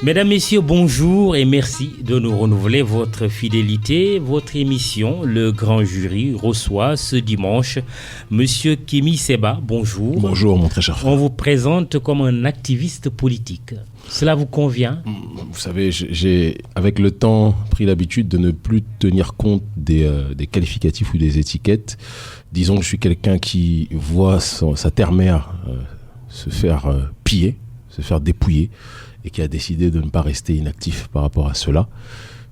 Mesdames, Messieurs, bonjour et merci de nous renouveler votre fidélité. Votre émission, Le Grand Jury, reçoit ce dimanche Monsieur Kémy Séba. Bonjour. Bonjour, mon très cher frère. On vous présente comme un activiste politique. Cela vous convient ? Vous savez, j'ai avec le temps pris l'habitude de ne plus tenir compte des qualificatifs ou des étiquettes. Disons que je suis quelqu'un qui voit sa terre-mère se faire piller, se faire dépouiller, et qui a décidé de ne pas rester inactif par rapport à cela.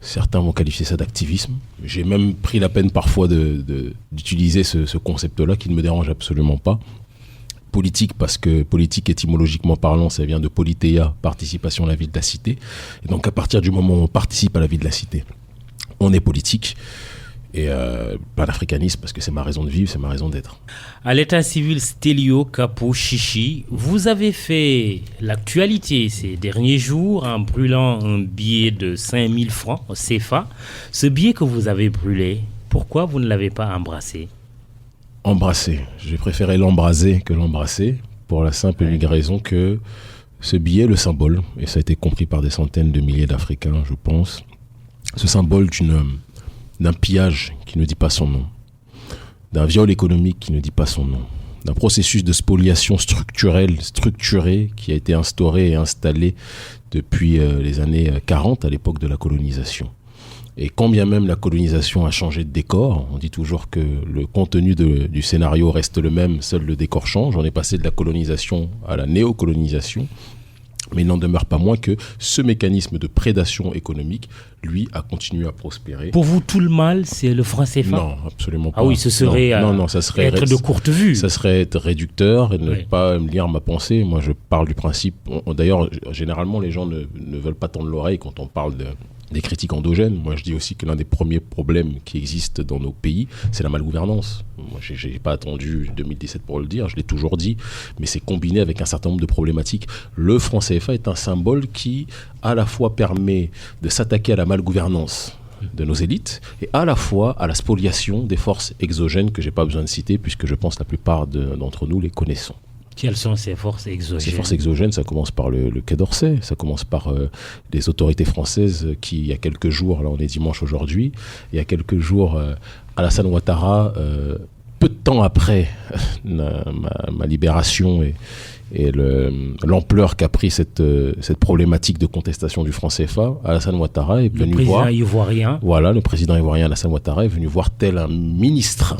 Certains vont qualifier ça d'activisme. J'ai même pris la peine parfois d'utiliser ce concept-là qui ne me dérange absolument pas. Politique, parce que politique, étymologiquement parlant, ça vient de politeia, participation à la vie de la cité. Et donc à partir du moment où on participe à la vie de la cité, on est politique. Et panafricaniste, parce que c'est ma raison de vivre, c'est ma raison d'être. À l'état civil Stélio Capo Chichi, vous avez fait l'actualité ces derniers jours en brûlant un billet de 5000 francs CFA. Ce billet que vous avez brûlé, pourquoi vous ne l'avez pas embrassé ? Embrasser. J'ai préféré l'embraser que l'embrasser, pour la simple et unique raison que ce billet, le symbole, et ça a été compris par des centaines de milliers d'Africains, je pense, ce symbole d'un pillage qui ne dit pas son nom, d'un viol économique qui ne dit pas son nom, d'un processus de spoliation structuré qui a été instauré et installé depuis les années 40 à l'époque de la colonisation. Et quand bien même la colonisation a changé de décor, on dit toujours que le contenu du scénario reste le même, seul le décor change. On est passé de la colonisation à la néocolonisation. Mais il n'en demeure pas moins que ce mécanisme de prédation économique, lui, a continué à prospérer. Pour vous, tout le mal, c'est le franc CFA ? Non, absolument pas. Ah oui, ce serait, ça serait être de courte vue. Ça serait être réducteur et ne pas me lire ma pensée. Moi, je parle du principe. D'ailleurs, généralement, les gens ne veulent pas tendre l'oreille quand on parle des critiques endogènes. Moi, je dis aussi que l'un des premiers problèmes qui existent dans nos pays, c'est la malgouvernance. Moi, je n'ai pas attendu 2017 pour le dire, je l'ai toujours dit, mais c'est combiné avec un certain nombre de problématiques. Le franc CFA est un symbole qui, à la fois, permet de s'attaquer à la malgouvernance de nos élites et à la fois à la spoliation des forces exogènes que je n'ai pas besoin de citer puisque je pense que la plupart d'entre nous les connaissons. Quelles sont ces forces exogènes ? Ces forces exogènes, ça commence par le Quai d'Orsay, ça commence par les autorités françaises qui, il y a quelques jours, là on est dimanche aujourd'hui, il y a quelques jours, Alassane Ouattara, peu de temps après ma libération et l'ampleur qu'a pris cette problématique de contestation du franc CFA, Alassane Ouattara est venu voir... Le président ivoirien. Voilà, le président ivoirien Alassane Ouattara est venu voir tel un ministre.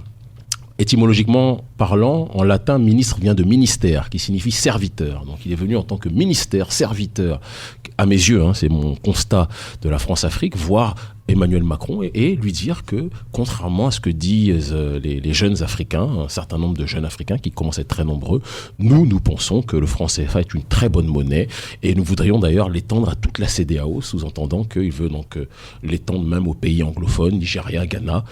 Étymologiquement parlant, en latin, ministre vient de ministère, qui signifie serviteur. Donc il est venu en tant que ministère, serviteur, à mes yeux, c'est mon constat de la France-Afrique, voir Emmanuel Macron et lui dire que, contrairement à ce que disent les jeunes Africains, un certain nombre de jeunes Africains qui commencent à être très nombreux, nous pensons que le franc CFA est une très bonne monnaie et nous voudrions d'ailleurs l'étendre à toute la CEDEAO, sous-entendant qu'il veut donc l'étendre même aux pays anglophones, Nigeria, Ghana.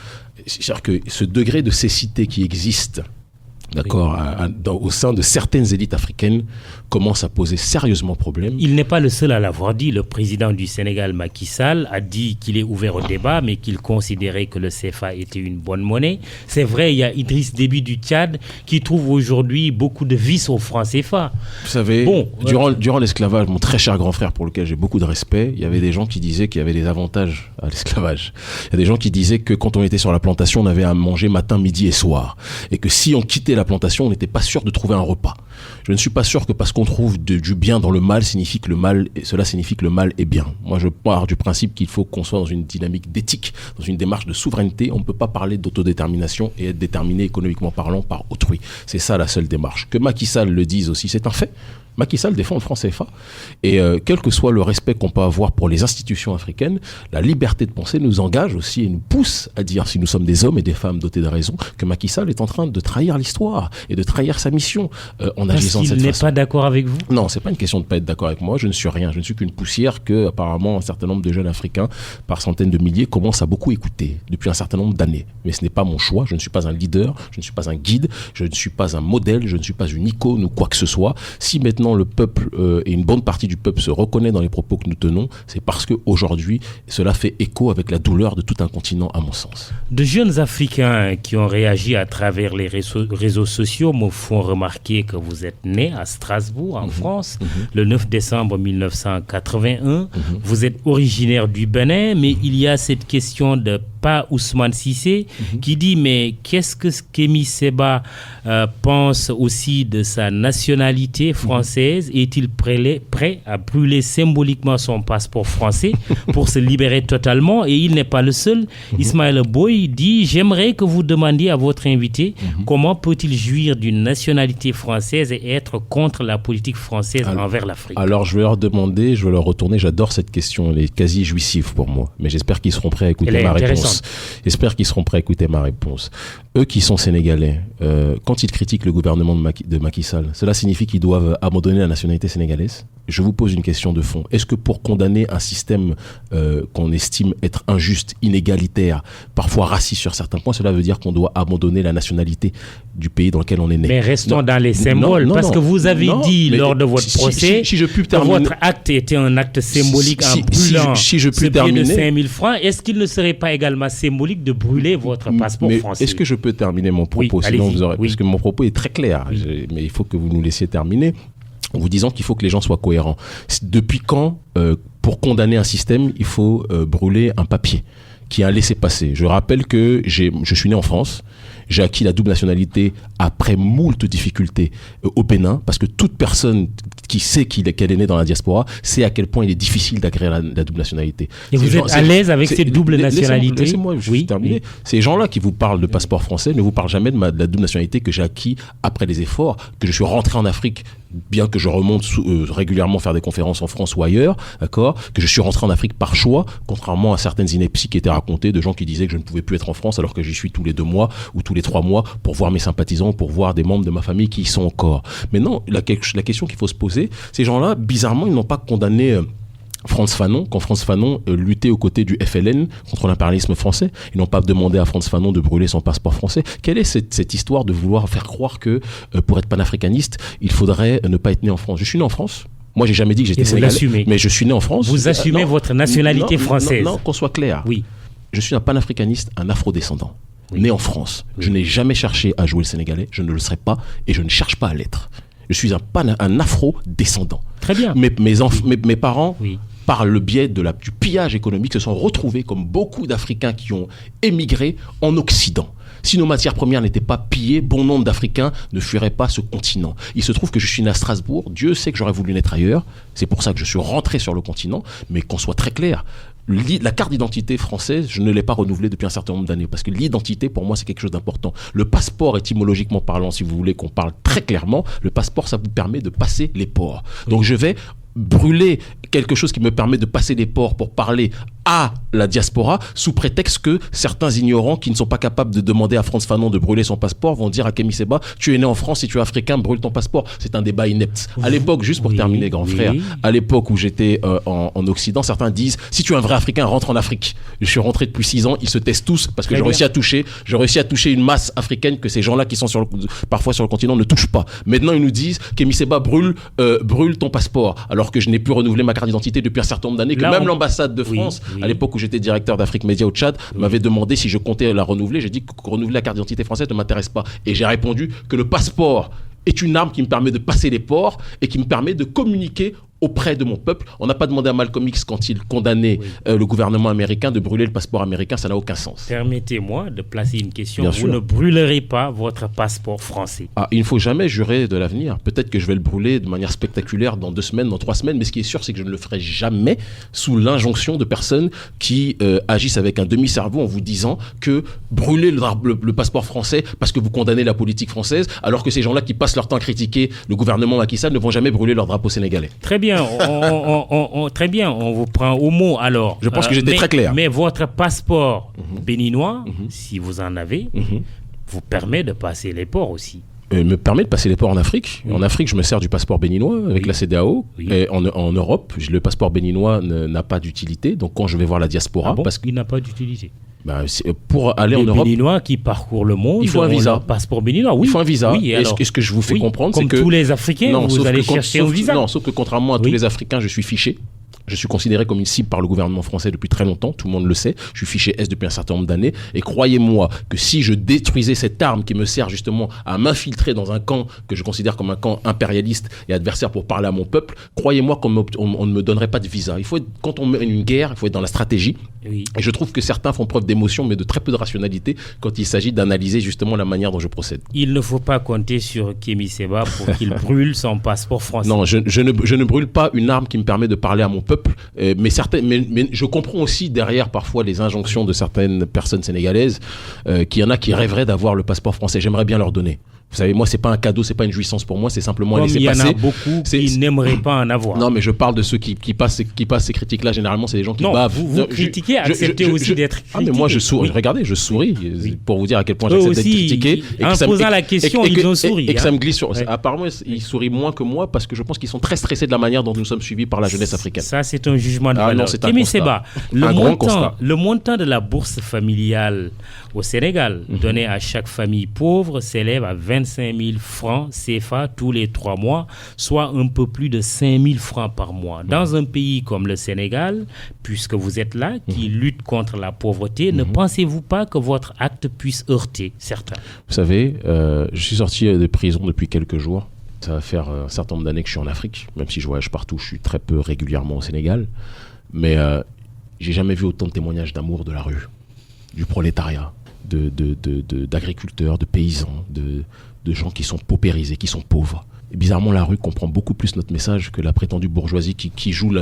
C'est-à-dire que ce degré de cécité qui existe, d'accord, au sein de certaines élites africaines, commence à poser sérieusement problème. Il n'est pas le seul à l'avoir dit. Le président du Sénégal, Macky Sall, a dit qu'il est ouvert au débat, mais qu'il considérait que le CFA était une bonne monnaie. C'est vrai, il y a Idriss Déby du Tchad qui trouve aujourd'hui beaucoup de vices au franc CFA. Vous savez, durant l'esclavage, mon très cher grand frère pour lequel j'ai beaucoup de respect, il y avait des gens qui disaient qu'il y avait des avantages à l'esclavage. Il y a des gens qui disaient que quand on était sur la plantation, on avait à manger matin, midi et soir. Et que si on quittait la plantation, on n'était pas sûr de trouver un repas. Je ne suis pas sûr que parce qu'on trouve du bien dans le mal, cela signifie que le mal est bien. Moi, je pars du principe qu'il faut qu'on soit dans une dynamique d'éthique, dans une démarche de souveraineté. On ne peut pas parler d'autodétermination et être déterminé économiquement parlant par autrui. C'est ça la seule démarche. Que Macky Sall le dise aussi, c'est un fait. Macky Sall défend le franc CFA et quel que soit le respect qu'on peut avoir pour les institutions africaines, la liberté de penser nous engage aussi et nous pousse à dire, si nous sommes des hommes et des femmes dotés de raison, que Macky Sall est en train de trahir l'histoire et de trahir sa mission en agissant de cette façon. Parce qu'il n'est pas d'accord avec vous ? Non, c'est pas une question de pas être d'accord avec moi. Je ne suis rien. Je ne suis qu'une poussière que apparemment un certain nombre de jeunes Africains, par centaines de milliers, commencent à beaucoup écouter depuis un certain nombre d'années. Mais ce n'est pas mon choix. Je ne suis pas un leader. Je ne suis pas un guide. Je ne suis pas un modèle. Je ne suis pas une icône ou quoi que ce soit. Si maintenant le peuple et une bonne partie du peuple se reconnaît dans les propos que nous tenons, c'est parce qu'aujourd'hui, cela fait écho avec la douleur de tout un continent, à mon sens. De jeunes Africains qui ont réagi à travers les réseaux sociaux me font remarquer que vous vous êtes né à Strasbourg, en France, le 9 décembre 1981. Vous êtes originaire du Bénin, mais il y a cette question de Pa Ousmane Cissé qui dit mais qu'est-ce que Kémy Séba pense aussi de sa nationalité française? Est-il prêt à brûler symboliquement son passeport français pour se libérer totalement? Et il n'est pas le seul. Ismaël Boye dit j'aimerais que vous demandiez à votre invité comment peut-il jouir d'une nationalité française et être contre la politique française envers l'Afrique. Alors je vais leur demander, je vais leur retourner, j'adore cette question, elle est quasi jouissive pour moi, mais j'espère qu'ils seront prêts à écouter ma réponse. J'espère qu'ils seront prêts à écouter ma réponse. Eux qui sont sénégalais, quand ils critiquent le gouvernement de Macky Sall, cela signifie qu'ils doivent abandonner la nationalité sénégalaise? Je vous pose une question de fond. Est-ce que pour condamner un système qu'on estime être injuste, inégalitaire, parfois raciste sur certains points, cela veut dire qu'on doit abandonner la nationalité du pays dans lequel on est né? Mais restons dans les symboles, parce que vous avez dit lors de votre procès si je puis que votre acte était un acte symbolique en brûlant ce billet de 5 000 francs. Est-ce qu'il ne serait pas également symbolique de brûler votre passeport français? Est-ce que je peux terminer mon propos? Oui, sinon vous aurez, parce que mon propos est très clair, mais il faut que vous nous laissiez terminer. En vous disant qu'il faut que les gens soient cohérents. Depuis quand, pour condamner un système, il faut brûler un papier qui a un laissez-passer? Je rappelle que je suis né en France. J'ai acquis la double nationalité après moult difficultés au Bénin, parce que toute personne qui sait qu'elle est née dans la diaspora sait à quel point il est difficile d'acquérir la double nationalité. Et vous êtes à l'aise avec cette double nationalité? Laissez-moi terminer. Ces gens-là qui vous parlent de passeport français ne vous parlent jamais de la double nationalité que j'ai acquis après les efforts, que je suis rentré en Afrique, bien que je remonte régulièrement faire des conférences en France ou ailleurs, d'accord, que je suis rentré en Afrique par choix, contrairement à certaines inepties qui étaient racontées de gens qui disaient que je ne pouvais plus être en France alors que j'y suis tous les 2 mois ou tous les 3 mois pour voir mes sympathisants, pour voir des membres de ma famille qui y sont encore. Mais non, la question qu'il faut se poser, ces gens-là, bizarrement, ils n'ont pas condamné Frantz Fanon, quand Frantz Fanon luttait aux côtés du FLN contre l'impérialisme français. Ils n'ont pas demandé à Frantz Fanon de brûler son passeport français. Quelle est cette histoire de vouloir faire croire que pour être panafricaniste, il faudrait ne pas être né en France? Je suis né en France. Moi, j'ai jamais dit que j'étais sénégalais, mais je suis né en France. Vous assumez votre nationalité française. Non, qu'on soit clair. Oui. Je suis un panafricaniste, un afrodescendant, né en France. Oui. Je n'ai jamais cherché à jouer le sénégalais, je ne le serai pas et je ne cherche pas à l'être. Je suis un afro-descendant. Très bien. Mes parents, par le biais du pillage économique, se sont retrouvés comme beaucoup d'Africains qui ont émigré en Occident. Si nos matières premières n'étaient pas pillées, bon nombre d'Africains ne fuiraient pas ce continent. Il se trouve que je suis né à Strasbourg. Dieu sait que j'aurais voulu naître ailleurs. C'est pour ça que je suis rentré sur le continent. Mais qu'on soit très clair, la carte d'identité française, je ne l'ai pas renouvelée depuis un certain nombre d'années. Parce que l'identité, pour moi, c'est quelque chose d'important. Le passeport, étymologiquement parlant, si vous voulez qu'on parle très clairement, le passeport, ça vous permet de passer les ports. Donc je vais brûler quelque chose qui me permet de passer les ports pour parler à la diaspora sous prétexte que certains ignorants qui ne sont pas capables de demander à Frantz Fanon de brûler son passeport vont dire à Kémy Séba, tu es né en France, si tu es africain, brûle ton passeport. C'est un débat inepte. À l'époque, juste pour terminer, grand frère, à l'époque où j'étais en Occident, certains disent, si tu es un vrai Africain, rentre en Afrique. Je suis rentré depuis 6 ans, ils se taisent tous parce que j'ai réussi à toucher une masse africaine que ces gens-là qui sont parfois sur le continent ne touchent pas. Maintenant, ils nous disent, Kémy Séba, brûle ton passeport. Alors que je n'ai plus renouvelé ma carte d'identité depuis un certain nombre d'années, que même l'ambassade de France, à l'époque où j'étais directeur d'Afrique Média au Tchad, m'avait demandé si je comptais la renouveler. J'ai dit que renouveler la carte d'identité française ne m'intéresse pas. Et j'ai répondu que le passeport est une arme qui me permet de passer les ports et qui me permet de communiquer auprès de mon peuple. On n'a pas demandé à Malcolm X, quand il condamnait le gouvernement américain, de brûler le passeport américain. Ça n'a aucun sens. Permettez-moi de placer une question. Vous ne brûlerez pas votre passeport français? Il ne faut jamais jurer de l'avenir. Peut-être que je vais le brûler de manière spectaculaire dans 2 semaines, dans 3 semaines, mais ce qui est sûr, c'est que je ne le ferai jamais sous l'injonction de personnes qui agissent avec un demi-cerveau en vous disant que brûler le passeport français parce que vous condamnez la politique française, alors que ces gens-là qui passent leur temps à critiquer le gouvernement Macky Sall ne vont jamais brûler leur drapeau sénégalais. Très bien. Très bien, on vous prend au mot alors. Je pense que j'étais très clair. Mais votre passeport béninois, si vous en avez, vous permet de passer les ports aussi. Me permet de passer les ports en Afrique. En Afrique, je me sers du passeport béninois avec la CEDEAO. Et en Europe, le passeport béninois n'a pas d'utilité. Donc quand je vais voir la diaspora... parce qu'il n'a pas d'utilité. Pour aller en Europe, les Béninois qui parcourent le monde, il faut un visa. Passeport béninois, il faut un visa. Et ce que je vous fais comprendre, c'est que comme tous les Africains, vous allez chercher un visa. Non, sauf que contrairement à tous les Africains, je suis fiché. Je suis considéré comme une cible par le gouvernement français depuis très longtemps, tout le monde le sait. Je suis fiché S depuis un certain nombre d'années. Et croyez-moi que si je détruisais cette arme qui me sert justement à m'infiltrer dans un camp que je considère comme un camp impérialiste et adversaire pour parler à mon peuple, croyez-moi qu'on ne me donnerait pas de visa. Quand on mène une guerre, il faut être dans la stratégie. Oui. Et je trouve que certains font preuve d'émotion, mais de très peu de rationalité quand il s'agit d'analyser justement la manière dont je procède. Il ne faut pas compter sur Kémy Séba pour qu'il brûle son passeport français. Non, je ne brûle pas une arme qui me permet de parler à mon peuple, mais je comprends aussi derrière parfois les injonctions de certaines personnes sénégalaises, qu'il y en a qui rêveraient d'avoir le passeport français. J'aimerais bien leur donner. Vous savez, moi, c'est pas un cadeau, c'est pas une jouissance pour moi, c'est simplement un laisser-passer. Il y en a beaucoup qui n'aimeraient pas en avoir. Non, mais je parle de ceux qui passent ces critiques-là. Généralement, c'est des gens qui bavent. Vous critiquez, acceptez aussi d'être critiqué. Ah, mais moi, je souris. Oui. Regardez, je souris pour vous dire à quel point j'accepte d'être critiqué. En posant la question, ils ont souri. Et que ça me glisse sur. Ouais. Apparemment, ils sourient moins que moi parce que je pense qu'ils sont très stressés de la manière dont nous sommes suivis par la jeunesse africaine. Ça, c'est un jugement de valeur. Non, c'est un constat. Séba, le montant de la bourse familiale au Sénégal, donné à chaque famille pauvre, s'élève à 25 000 francs CFA tous les 3 mois, soit un peu plus de 5 000 francs par mois. Dans un pays comme le Sénégal, puisque vous êtes là, qui lutte contre la pauvreté, ne pensez-vous pas que votre acte puisse heurter certains? Vous savez, je suis sorti de prison depuis quelques jours. Ça va faire un certain nombre d'années que je suis en Afrique, même si je voyage partout, je suis très peu régulièrement au Sénégal. Mais j'ai jamais vu autant de témoignages d'amour de la rue, du prolétariat, d'agriculteurs, de paysans, de gens qui sont paupérisés, qui sont pauvres. Et bizarrement, la rue comprend beaucoup plus notre message que la prétendue bourgeoisie qui joue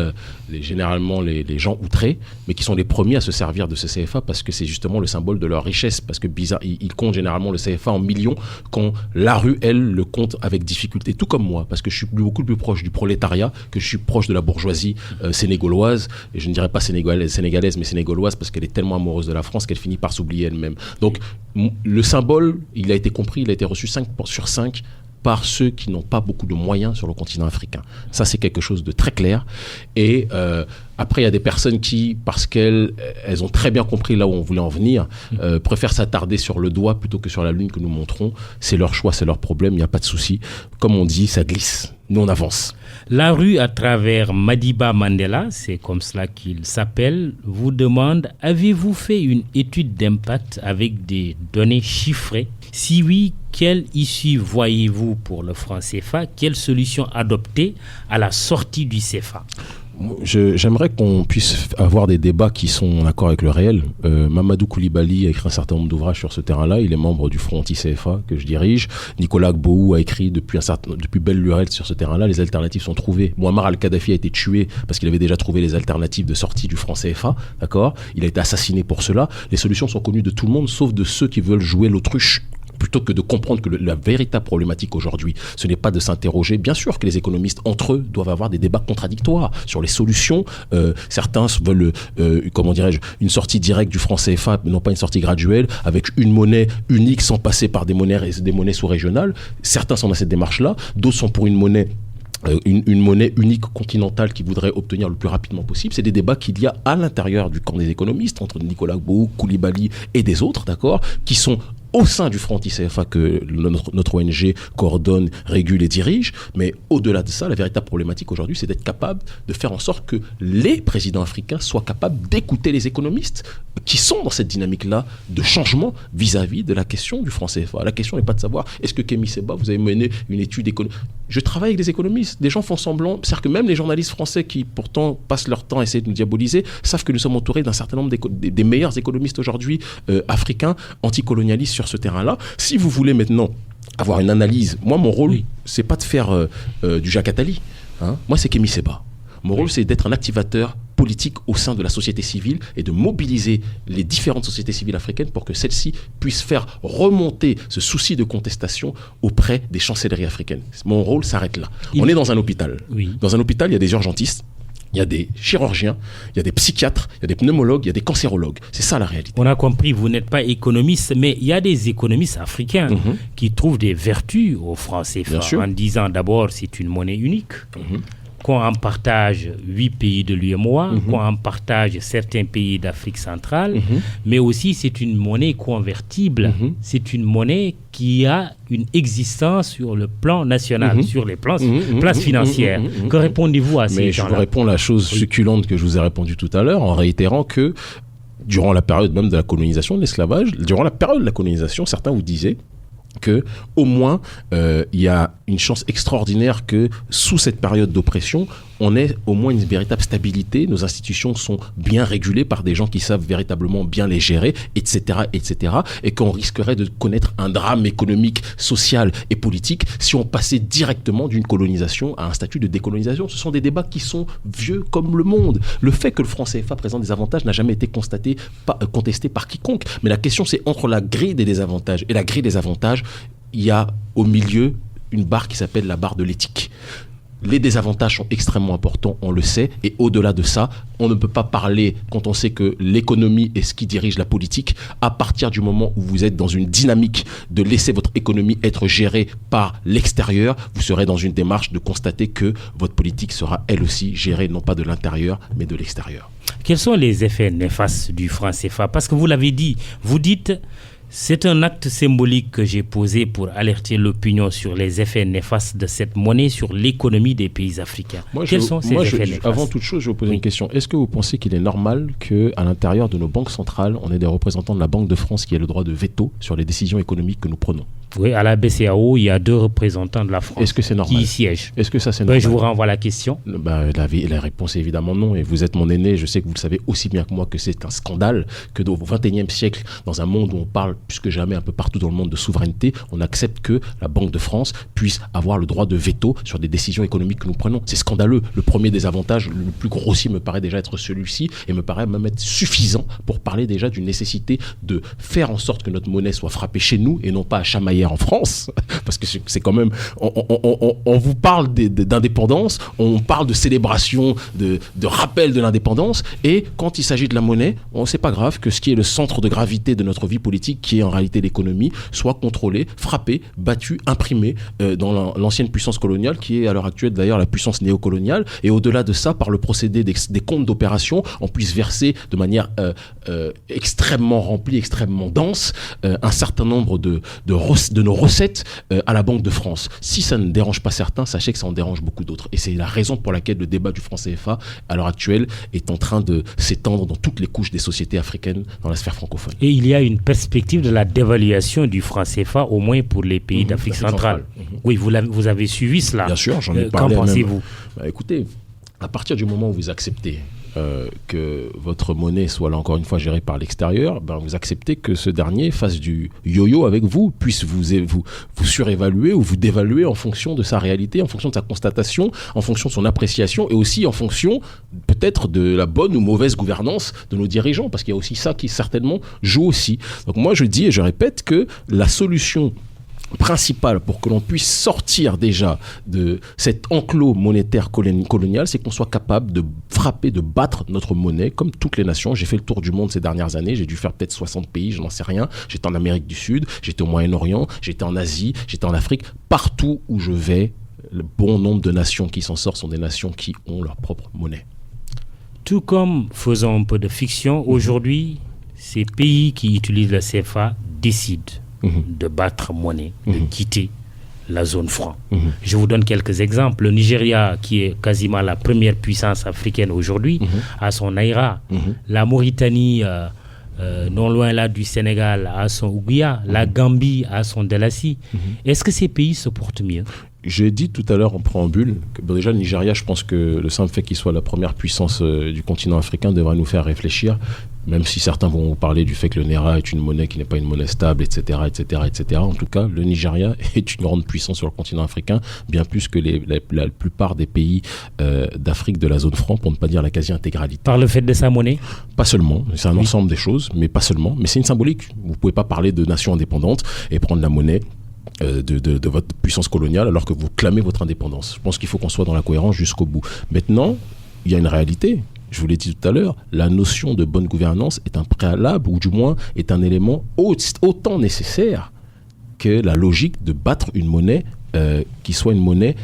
généralement les gens outrés, mais qui sont les premiers à se servir de ce CFA parce que c'est justement le symbole de leur richesse, parce que ils comptent généralement le CFA en millions quand la rue, elle, le compte avec difficulté, tout comme moi, parce que je suis beaucoup plus proche du prolétariat que je suis proche de la bourgeoisie sénégaloise, et je ne dirais pas sénégalaise, mais sénégaloise, parce qu'elle est tellement amoureuse de la France qu'elle finit par s'oublier elle-même. Donc, le symbole, il a été compris, il a été reçu 5 sur 5 par ceux qui n'ont pas beaucoup de moyens sur le continent africain. Ça, c'est quelque chose de très clair. Et après, il y a des personnes qui, parce qu'elles ont très bien compris là où on voulait en venir, préfèrent s'attarder sur le doigt plutôt que sur la lune que nous montrons. C'est leur choix, c'est leur problème, il n'y a pas de souci. Comme on dit, ça glisse. Nous, on avance. La rue, à travers Madiba Mandela, c'est comme cela qu'il s'appelle, vous demande, avez-vous fait une étude d'impact avec des données chiffrées? Si oui, quelle issue voyez-vous pour le franc CFA? Quelle solution adopter à la sortie du CFA? J'aimerais qu'on puisse avoir des débats qui sont en accord avec le réel. Mamadou Koulibaly a écrit un certain nombre d'ouvrages sur ce terrain-là. Il est membre du Front anti-CFA que je dirige. Nicolas Gbowou a écrit depuis belle lurette sur ce terrain-là. Les alternatives sont trouvées. Muammar al-Kadhafi a été tué parce qu'il avait déjà trouvé les alternatives de sortie du franc CFA. D'accord ? Il a été assassiné pour cela. Les solutions sont connues de tout le monde, sauf de ceux qui veulent jouer l'autruche. Plutôt que de comprendre que la véritable problématique aujourd'hui, ce n'est pas de s'interroger. Bien sûr que les économistes, entre eux, doivent avoir des débats contradictoires sur les solutions. Certains veulent, une sortie directe du franc CFA, non pas une sortie graduelle, avec une monnaie unique sans passer par des monnaies sous-régionales. Certains sont dans cette démarche-là. D'autres sont pour une monnaie unique continentale qui voudrait obtenir le plus rapidement possible. C'est des débats qu'il y a à l'intérieur du camp des économistes, entre Nicolas Gbowou, Koulibaly et des autres, d'accord, qui sont au sein du Front anti-CFA que notre ONG coordonne, régule et dirige. Mais au-delà de ça, la véritable problématique aujourd'hui, c'est d'être capable de faire en sorte que les présidents africains soient capables d'écouter les économistes qui sont dans cette dynamique-là de changement vis-à-vis de la question du franc CFA. La question n'est pas de savoir, est-ce que Kémy Séba, vous avez mené une étude économique? Je travaille avec des économistes. Des gens font semblant. C'est-à-dire que même les journalistes français qui pourtant passent leur temps à essayer de nous diaboliser savent que nous sommes entourés d'un certain nombre des meilleurs économistes aujourd'hui africains, anticolonialistes sur ce terrain-là. Si vous voulez maintenant avoir une analyse, moi mon rôle, c'est pas de faire du Jacques Attali. Hein. Moi c'est Kémy Séba. Mon rôle, c'est d'être un activateur politique au sein de la société civile et de mobiliser les différentes sociétés civiles africaines pour que celles-ci puissent faire remonter ce souci de contestation auprès des chancelleries africaines. Mon rôle s'arrête là. On est dans un hôpital. Oui. Dans un hôpital, il y a des urgentistes, il y a des chirurgiens, il y a des psychiatres, il y a des pneumologues, il y a des cancérologues. C'est ça la réalité. On a compris, vous n'êtes pas économiste, mais il y a des économistes africains qui trouvent des vertus au franc CFA en disant d'abord c'est une monnaie unique. qu'on en partage 8 pays de l'UEMOA, qu'on en partage certains pays d'Afrique centrale, mais aussi c'est une monnaie convertible. C'est une monnaie qui a une existence sur le plan national, sur les places financières. Que répondez-vous à ces gens-là? Mais je vous réponds la chose succulente que je vous ai répondu tout à l'heure en réitérant que durant la période même de la colonisation, de l'esclavage, durant la période de la colonisation, certains vous disaient que au moins il y a une chance extraordinaire que sous cette période d'oppression, on ait au moins une véritable stabilité, nos institutions sont bien régulées par des gens qui savent véritablement bien les gérer, etc., et qu'on risquerait de connaître un drame économique, social et politique si on passait directement d'une colonisation à un statut de décolonisation. Ce sont des débats qui sont vieux comme le monde. Le fait que le franc CFA présente des avantages n'a jamais été contesté par quiconque. Mais la question, c'est entre la grille des désavantages et la grille des avantages, il y a au milieu une barre qui s'appelle la barre de l'éthique. Les désavantages sont extrêmement importants, on le sait, et au-delà de ça, on ne peut pas parler, quand on sait que l'économie est ce qui dirige la politique, à partir du moment où vous êtes dans une dynamique de laisser votre économie être gérée par l'extérieur, vous serez dans une démarche de constater que votre politique sera elle aussi gérée non pas de l'intérieur, mais de l'extérieur. Quels sont les effets néfastes du franc CFA? Parce que vous l'avez dit, vous dites... C'est un acte symbolique que j'ai posé pour alerter l'opinion sur les effets néfastes de cette monnaie sur l'économie des pays africains. Quels sont ces effets néfastes? Avant toute chose, je vais vous poser une question. Est-ce que vous pensez qu'il est normal qu'à l'intérieur de nos banques centrales, on ait des représentants de la Banque de France qui aient le droit de veto sur les décisions économiques que nous prenons? Oui, à la BCEAO, il y a 2 représentants de la France. Est-ce que c'est normal? Qui y siègent. Est-ce que ça c'est normal? Je vous renvoie la question. La réponse est évidemment non. Et vous êtes mon aîné, je sais que vous le savez aussi bien que moi que c'est un scandale que au XXIe siècle, dans un monde où on parle plus que jamais un peu partout dans le monde de souveraineté, on accepte que la Banque de France puisse avoir le droit de veto sur des décisions économiques que nous prenons. C'est scandaleux. Le premier des avantages, le plus grossier me paraît déjà être celui-ci et me paraît même être suffisant pour parler déjà d'une nécessité de faire en sorte que notre monnaie soit frappée chez nous et non pas à Chamaillère en France. Parce que c'est quand même... On vous parle d'indépendance, on parle de célébration, de rappel de l'indépendance, et quand il s'agit de la monnaie, c'est pas grave que ce qui est le centre de gravité de notre vie politique, qui est en réalité l'économie, soit contrôlé, frappé, battu, imprimé dans l'ancienne puissance coloniale, qui est à l'heure actuelle d'ailleurs la puissance néocoloniale, et au-delà de ça, par le procédé des comptes d'opération, on puisse verser de manière extrêmement remplie, extrêmement dense, un certain nombre de nos recettes à la Banque de France. Si ça ne dérange pas certains, sachez que ça en dérange beaucoup d'autres. Et c'est la raison pour laquelle le débat du franc CFA, à l'heure actuelle, est en train de s'étendre dans toutes les couches des sociétés africaines dans la sphère francophone. Et il y a une perspective de la dévaluation du franc CFA, au moins pour les pays d'Afrique centrale. Oui, vous avez suivi cela. Bien sûr, j'en ai parlé. Qu'en pensez-vous? Écoutez, à partir du moment où vous acceptez que votre monnaie soit là encore une fois gérée par l'extérieur, vous acceptez que ce dernier fasse du yo-yo avec vous, puisse vous surévaluer ou vous dévaluer en fonction de sa réalité, en fonction de sa constatation, en fonction de son appréciation et aussi en fonction peut-être de la bonne ou mauvaise gouvernance de nos dirigeants, parce qu'il y a aussi ça qui certainement joue aussi. Donc moi je dis et je répète que la solution principal pour que l'on puisse sortir déjà de cet enclos monétaire colonial, c'est qu'on soit capable de frapper, de battre notre monnaie comme toutes les nations. J'ai fait le tour du monde ces dernières années, j'ai dû faire peut-être 60 pays, je n'en sais rien. J'étais en Amérique du Sud, j'étais au Moyen-Orient, j'étais en Asie, j'étais en Afrique. Partout où je vais, le bon nombre de nations qui s'en sortent sont des nations qui ont leur propre monnaie. Tout comme, faisons un peu de fiction, aujourd'hui, ces pays qui utilisent le CFA décident de battre monnaie, de quitter la zone franc. Je vous donne quelques exemples. Le Nigeria, qui est quasiment la première puissance africaine aujourd'hui, a son Naira. La Mauritanie, non loin là du Sénégal, a son Ouguiya. La Gambie a son Dalasi. Est-ce que ces pays se portent mieux? J'ai dit tout à l'heure en préambule que déjà le Nigeria, je pense que le simple fait qu'il soit la première puissance du continent africain devrait nous faire réfléchir, même si certains vont parler du fait que le Naira est une monnaie qui n'est pas une monnaie stable, etc., etc., etc. En tout cas, le Nigeria est une grande puissance sur le continent africain, bien plus que la plupart des pays d'Afrique de la zone franc, pour ne pas dire la quasi-intégralité. Par le fait de sa monnaie? Pas seulement, c'est un ensemble des choses, mais pas seulement. Mais c'est une symbolique. Vous ne pouvez pas parler de nation indépendante et prendre la monnaie de votre puissance coloniale alors que vous clamez votre indépendance. Je pense qu'il faut qu'on soit dans la cohérence jusqu'au bout. Maintenant, il y a une réalité. Je vous l'ai dit tout à l'heure, la notion de bonne gouvernance est un préalable, ou du moins est un élément autant nécessaire que la logique de battre une monnaie qui soit une monnaie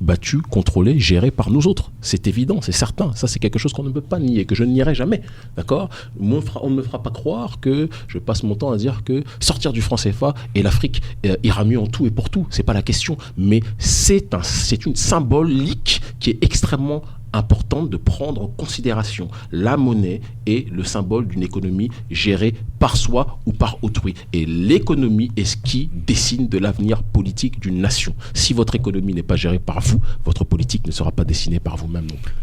battu, contrôlé, géré par nous autres. C'est évident, c'est certain. Ça, c'est quelque chose qu'on ne peut pas nier, que je ne nierai jamais. D'accord ? On ne me fera pas croire que je passe mon temps à dire que sortir du franc CFA et l'Afrique ira mieux en tout et pour tout. C'est pas la question. Mais c'est une symbolique qui est extrêmement importante de prendre en considération. La monnaie est le symbole d'une économie gérée par soi ou par autrui. Et l'économie est ce qui dessine de l'avenir politique d'une nation. Si votre économie n'est pas gérée par vous, votre politique ne sera pas dessinée par vous-même non plus.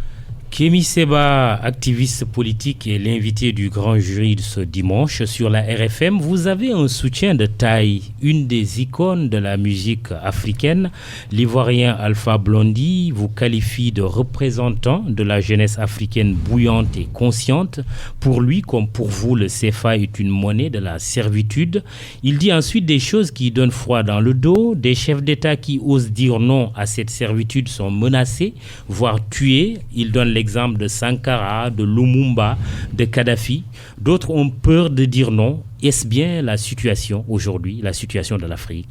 Kémy Séba, activiste politique et l'invité du grand jury de ce dimanche sur la RFM, vous avez un soutien de taille, une des icônes de la musique africaine. L'Ivoirien Alpha Blondy vous qualifie de représentant de la jeunesse africaine bouillante et consciente. Pour lui, comme pour vous, le CFA est une monnaie de la servitude. Il dit ensuite des choses qui donnent froid dans le dos. Des chefs d'État qui osent dire non à cette servitude sont menacés, voire tués. Il donne l'exemple de Sankara, de Lumumba, de Kadhafi. D'autres ont peur de dire non. Est-ce bien la situation aujourd'hui, la situation de l'Afrique ?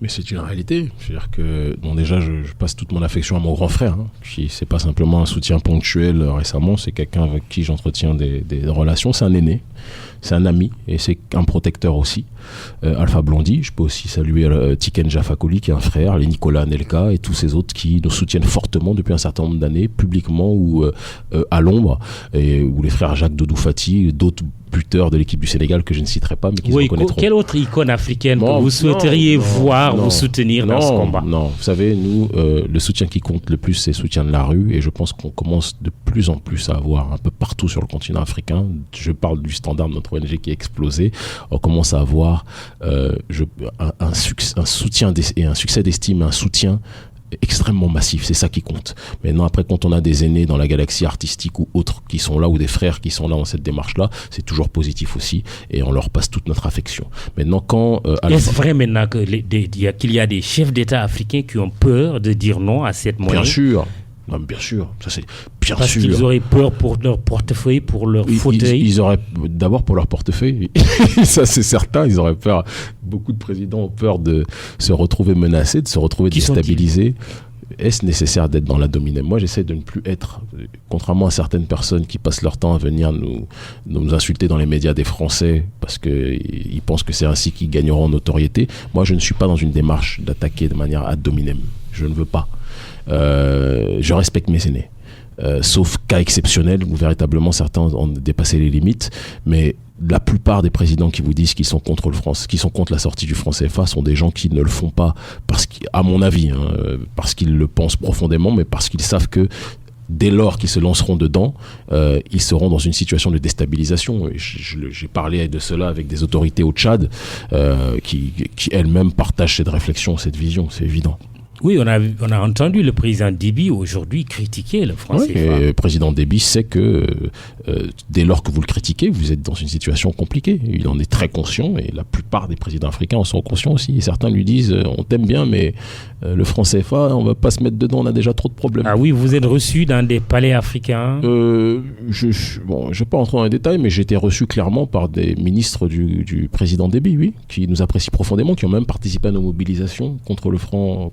Mais c'est une réalité. C'est-à-dire que, bon, déjà, je passe toute mon affection à mon grand frère. C'est pas simplement un soutien ponctuel récemment, c'est quelqu'un avec qui j'entretiens des relations. C'est un aîné, c'est un ami et c'est un protecteur aussi. Alpha Blondy, je peux aussi saluer Tiken Jah Fakoly, qui est un frère, les Nicolas Anelka et tous ces autres qui nous soutiennent fortement depuis un certain nombre d'années, publiquement ou à l'ombre, ou les frères Jacques Dodou Fati, d'autres buteurs de l'équipe du Sénégal que je ne citerai pas, mais qui se reconnaîtront. Quelle autre icône africaine que vous souhaiteriez voir vous soutenir dans ce combat ? Non, vous savez, nous, le soutien qui compte le plus, c'est le soutien de la rue, et je pense qu'on commence de plus en plus à avoir un peu partout sur le continent africain. Je parle du standard de notre ONG qui a explosé. On commence à avoir un soutien et un succès d'estime, un soutien extrêmement massif, c'est ça qui compte. Maintenant, après, quand on a des aînés dans la galaxie artistique ou autres qui sont là, ou des frères qui sont là dans cette démarche-là, c'est toujours positif aussi, et on leur passe toute notre affection. Maintenant, quand... Est-ce vrai maintenant qu'il y a des chefs d'État africains qui ont peur de dire non à cette monnaie ? Bien sûr. Non, bien sûr, ça c'est bien parce sûr. Parce qu'ils auraient peur pour leur portefeuille, pour leur fauteuil. Ils auraient d'abord pour leur portefeuille, ça c'est certain. Ils auraient peur. Beaucoup de présidents ont peur de se retrouver menacés, de se retrouver déstabilisés. Est-ce nécessaire d'être dans la dominée ? Moi, j'essaie de ne plus être, contrairement à certaines personnes qui passent leur temps à venir nous insulter dans les médias des Français parce qu'ils pensent que c'est ainsi qu'ils gagneront en notoriété. Moi, je ne suis pas dans une démarche d'attaquer de manière ad hominem. Je ne veux pas. Je respecte mes aînés, sauf cas exceptionnels où véritablement certains ont dépassé les limites, mais la plupart des présidents qui vous disent qu'ils sont contre la sortie du franc CFA sont des gens qui ne le font pas parce qu'à mon avis, parce qu'ils le pensent profondément, mais parce qu'ils savent que dès lors qu'ils se lanceront dedans, ils seront dans une situation de déstabilisation. Et j'ai parlé de cela avec des autorités au Tchad qui elles-mêmes partagent cette réflexion, cette vision, c'est évident. Oui, on a entendu le président Déby aujourd'hui critiquer le franc CFA. Et le président Déby sait que dès lors que vous le critiquez, vous êtes dans une situation compliquée. Il en est très conscient et la plupart des présidents africains en sont conscients aussi. Et certains lui disent on t'aime bien, mais le franc CFA, on ne va pas se mettre dedans, on a déjà trop de problèmes. Ah oui, vous êtes reçu dans des palais africains. Je ne vais pas rentrer dans les détails, mais j'ai été reçu clairement par des ministres du président Déby, oui, qui nous apprécient profondément, qui ont même participé à nos mobilisations contre le franc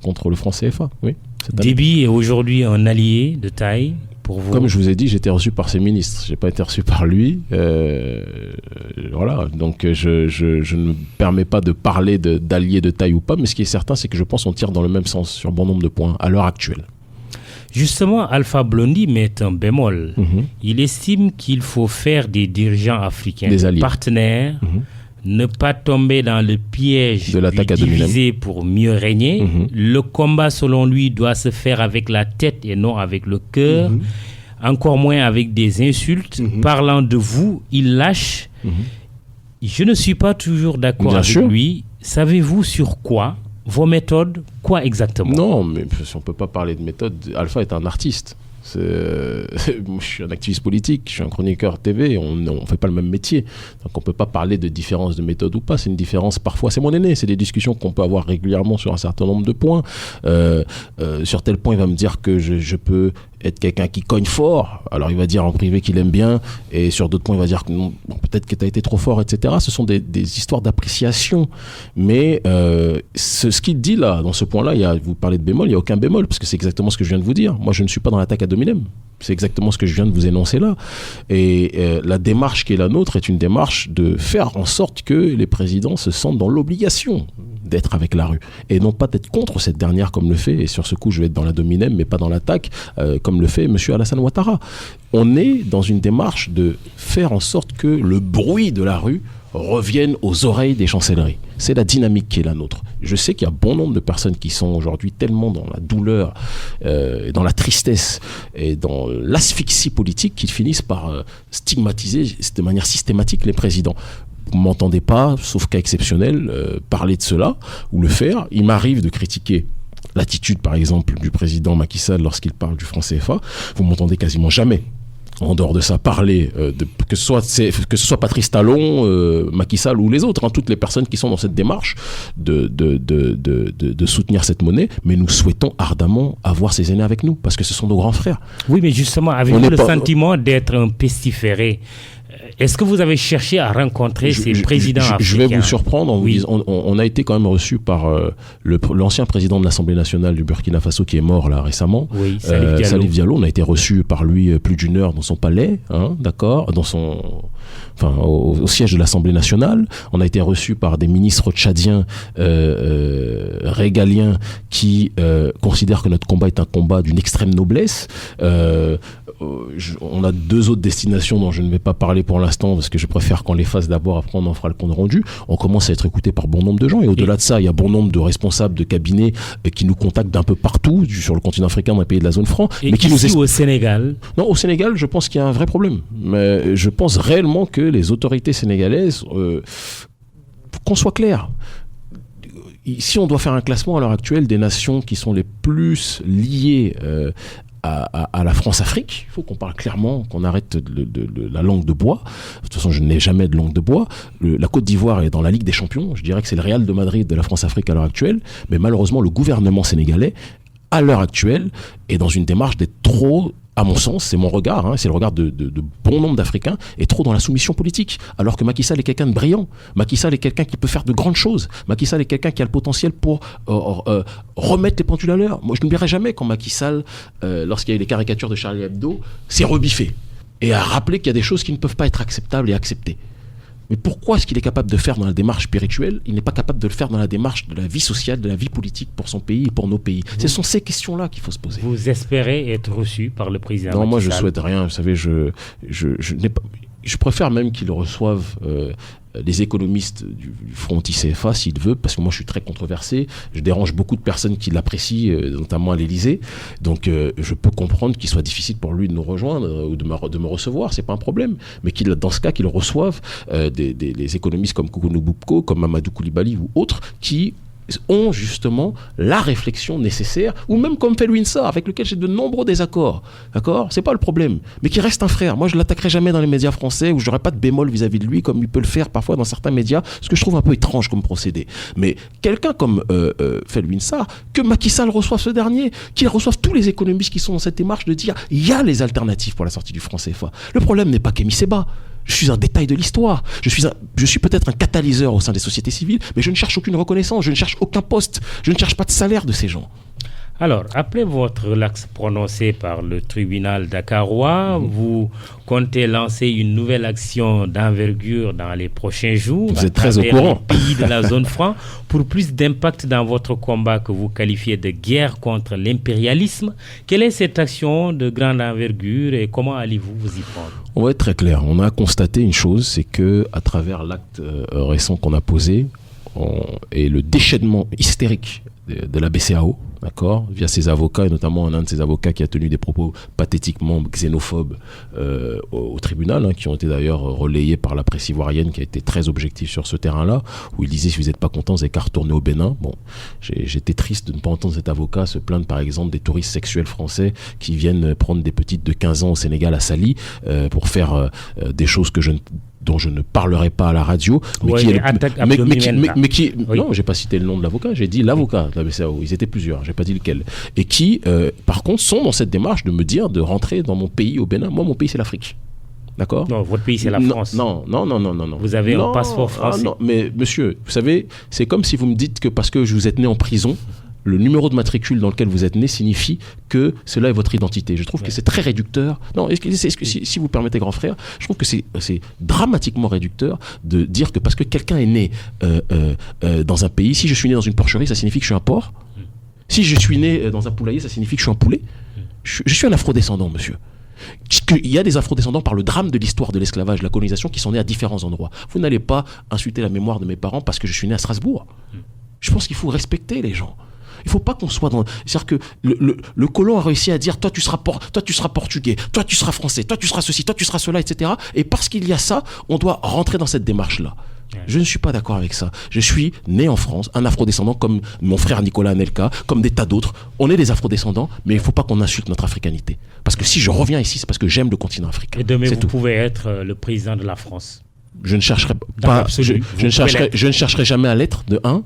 CFA, oui. Déby est aujourd'hui un allié de taille pour vous. Comme je vous ai dit, j'étais reçu par ses ministres, j'ai pas été reçu par lui. Voilà, donc je ne me permets pas de parler d'alliés de taille ou pas, mais ce qui est certain, c'est que je pense qu'on tire dans le même sens sur bon nombre de points à l'heure actuelle. Justement, Alpha Blondy met un bémol. Il estime qu'il faut faire des dirigeants africains des alliés, partenaires. Ne pas tomber dans le piège de l'attaque du diviser pour mieux régner. Le combat, selon lui, doit se faire avec la tête et non avec le cœur. Encore moins avec des insultes. Parlant de vous, il lâche. Je ne suis pas toujours d'accord avec lui. Savez-vous sur quoi ? Vos méthodes, quoi exactement ? Non, mais on ne peut pas parler de méthode. Alpha est un artiste. Je suis un activiste politique, je suis un chroniqueur TV, on ne fait pas le même métier. Donc on ne peut pas parler de différence de méthode ou pas. C'est une différence, parfois, c'est mon aîné. C'est des discussions qu'on peut avoir régulièrement sur un certain nombre de points. Sur tel point, il va me dire que je peux être quelqu'un qui cogne fort. Alors il va dire en privé qu'il aime bien, et sur d'autres points il va dire que non, bon, peut-être que tu as été trop fort, etc. Ce sont des histoires d'appréciation. Mais ce qu'il dit là, dans ce point-là, vous parlez de bémol, il n'y a aucun bémol, parce que c'est exactement ce que je viens de vous dire. Moi je ne suis pas dans l'attaque ad hominem. C'est exactement ce que je viens de vous énoncer là. Et la démarche qui est la nôtre est une démarche de faire en sorte que les présidents se sentent dans l'obligation d'être avec la rue, et non pas d'être contre cette dernière comme le fait, et sur ce coup je vais être dans la dominem mais pas dans l'attaque, comme le fait M. Alassane Ouattara. On est dans une démarche de faire en sorte que le bruit de la rue revienne aux oreilles des chancelleries. C'est la dynamique qui est la nôtre. Je sais qu'il y a bon nombre de personnes qui sont aujourd'hui tellement dans la douleur, dans la tristesse et dans l'asphyxie politique qu'ils finissent par stigmatiser de manière systématique les présidents. Vous ne m'entendez pas, sauf cas exceptionnel, parler de cela ou le faire. Il m'arrive de critiquer l'attitude, par exemple, du président Macky Sall lorsqu'il parle du franc CFA. Vous ne m'entendez quasiment jamais, en dehors de ça, parler que ce soit Patrice Talon, Macky Sall ou les autres, hein, toutes les personnes qui sont dans cette démarche de soutenir cette monnaie, mais nous souhaitons ardemment avoir ces aînés avec nous, parce que ce sont nos grands frères. Oui, mais justement, avez-vous le sentiment d'être un pestiféré? Est-ce que vous avez cherché à rencontrer ces présidents africains? Je vais vous surprendre en vous disant, on a été quand même reçu par l'ancien président de l'Assemblée nationale du Burkina Faso qui est mort là récemment, Salif Diallo. On a été reçu par lui plus d'une heure dans son palais, hein, d'accord, au siège de l'Assemblée nationale. On a été reçu par des ministres tchadiens régaliens qui considèrent que notre combat est un combat d'une extrême noblesse. On a 2 autres destinations dont je ne vais pas parler pour l'instant parce que je préfère qu'on les fasse d'abord, après on en fera le compte rendu. On commence à être écouté par bon nombre de gens, et au-delà de ça, il y a bon nombre de responsables de cabinets qui nous contactent d'un peu partout sur le continent africain, dans les pays de la zone franc. Et mais qui ici au Sénégal? Non, au Sénégal, je pense qu'il y a un vrai problème. Mais je pense réellement que les autorités sénégalaises, qu'on soit clair, si on doit faire un classement à l'heure actuelle des nations qui sont les plus liées à la France-Afrique, il faut qu'on parle clairement, qu'on arrête la langue de bois. De toute façon, je n'ai jamais de langue de bois. La Côte d'Ivoire est dans la Ligue des Champions. Je dirais que c'est le Real de Madrid de la France-Afrique à l'heure actuelle. Mais malheureusement, le gouvernement sénégalais, à l'heure actuelle, est dans une démarche d'être trop, à mon sens, c'est mon regard, hein, c'est le regard de bon nombre d'Africains, est trop dans la soumission politique. Alors que Macky Sall est quelqu'un de brillant. Macky Sall est quelqu'un qui peut faire de grandes choses. Macky Sall est quelqu'un qui a le potentiel pour remettre les pendules à l'heure. Moi, je n'oublierai jamais quand Macky Sall, lorsqu'il y a eu les caricatures de Charlie Hebdo, s'est rebiffé et a rappelé qu'il y a des choses qui ne peuvent pas être acceptables et acceptées. Mais pourquoi est-ce qu'il est capable de faire dans la démarche spirituelle, il n'est pas capable de le faire dans la démarche de la vie sociale, de la vie politique pour son pays et pour nos pays? Ce sont ces questions-là qu'il faut se poser. Vous espérez être reçu par le président? Non, moi je souhaite rien. Vous savez, je n'ai pas... Je préfère même qu'il reçoive les économistes du Front ICFA s'il veut, parce que moi je suis très controversé, je dérange beaucoup de personnes qui l'apprécient, notamment à l'Élysée, donc je peux comprendre qu'il soit difficile pour lui de nous rejoindre ou de me recevoir, c'est pas un problème, mais dans ce cas qu'il reçoive des économistes comme Koukou Boubko, comme Mamadou Koulibaly ou autres qui ont justement la réflexion nécessaire, ou même comme Felwine Sarr, avec lequel j'ai de nombreux désaccords, d'accord, c'est pas le problème, mais qui reste un frère. Moi je l'attaquerai jamais dans les médias français, où j'aurai pas de bémol vis-à-vis de lui comme il peut le faire parfois dans certains médias, ce que je trouve un peu étrange comme procédé. Mais quelqu'un comme Felwine Sarr, que Macky Sall reçoive ce dernier, qu'il reçoive tous les économistes qui sont dans cette démarche de dire il y a les alternatives pour la sortie du franc CFA. Le problème n'est pas Kémy Séba. Je suis un détail de l'histoire. Je suis peut-être un catalyseur au sein des sociétés civiles, mais je ne cherche aucune reconnaissance, je ne cherche aucun poste, je ne cherche pas de salaire de ces gens. Alors, après votre relax prononcé par le tribunal dakarois, vous comptez lancer une nouvelle action d'envergure dans les prochains jours. Vous êtes très au courant. Les pays de la zone franc pour plus d'impact dans votre combat que vous qualifiez de guerre contre l'impérialisme. Quelle est cette action de grande envergure et comment allez-vous vous y prendre? On va être très clair. On a constaté une chose, c'est que à travers l'acte récent qu'on a posé et le déchaînement hystérique de la BCEAO, d'accord, via ses avocats, et notamment un de ses avocats qui a tenu des propos pathétiquement xénophobes au tribunal, hein, qui ont été d'ailleurs relayés par la presse ivoirienne qui a été très objective sur ce terrain-là, où il disait si vous n'êtes pas content, vous n'avez qu'à retourner au Bénin. Bon, j'étais triste de ne pas entendre cet avocat se plaindre par exemple des touristes sexuels français qui viennent prendre des petites de 15 ans au Sénégal à Sali pour faire des choses que je ne dont je ne parlerai pas à la radio, mais Ouais, qui est le attaque mais abdominale, qui oui. non, j'ai pas cité le nom de l'avocat, j'ai dit l'avocat de la BCAO. Ils étaient plusieurs, j'ai pas dit lequel. Et qui, par contre, sont dans cette démarche de me dire de rentrer dans mon pays, au Bénin. Moi, mon pays, c'est l'Afrique. D'accord ? Non, votre pays, c'est la Non, France. Non. Vous avez Non, un passeport français. non, mais monsieur, vous savez, c'est comme si vous me dites que parce que vous êtes né en prison, le numéro de matricule dans lequel vous êtes né signifie que cela est votre identité. Je trouve que c'est très réducteur. Non, si vous permettez, grand frère, je trouve que c'est dramatiquement réducteur de dire que parce que quelqu'un est né dans un pays, si je suis né dans une porcherie, ça signifie que je suis un porc. Si je suis né dans un poulailler, ça signifie que je suis un poulet. Je suis un afrodescendant, monsieur. Il y a des afrodescendants par le drame de l'histoire de l'esclavage, de la colonisation, qui sont nés à différents endroits. Vous n'allez pas insulter la mémoire de mes parents parce que je suis né à Strasbourg. Je pense qu'il faut respecter les gens. Il ne faut pas qu'on soit dans... C'est-à-dire que le colon a réussi à dire toi tu seras portugais, toi tu seras français, toi tu seras ceci, toi tu seras cela, etc. Et parce qu'il y a ça, on doit rentrer dans cette démarche-là. Je ne suis pas d'accord avec ça. Je suis né en France, un afrodescendant comme mon frère Nicolas Anelka, comme des tas d'autres. On est des afrodescendandants, mais il ne faut pas qu'on insulte notre africanité. Parce que si je reviens ici, c'est parce que j'aime le continent africain. Et demain, c'est vous tout. pouvez être le président de la France. Je ne chercherai Dans pas, l'absolu, je ne chercherai jamais à l'être de un,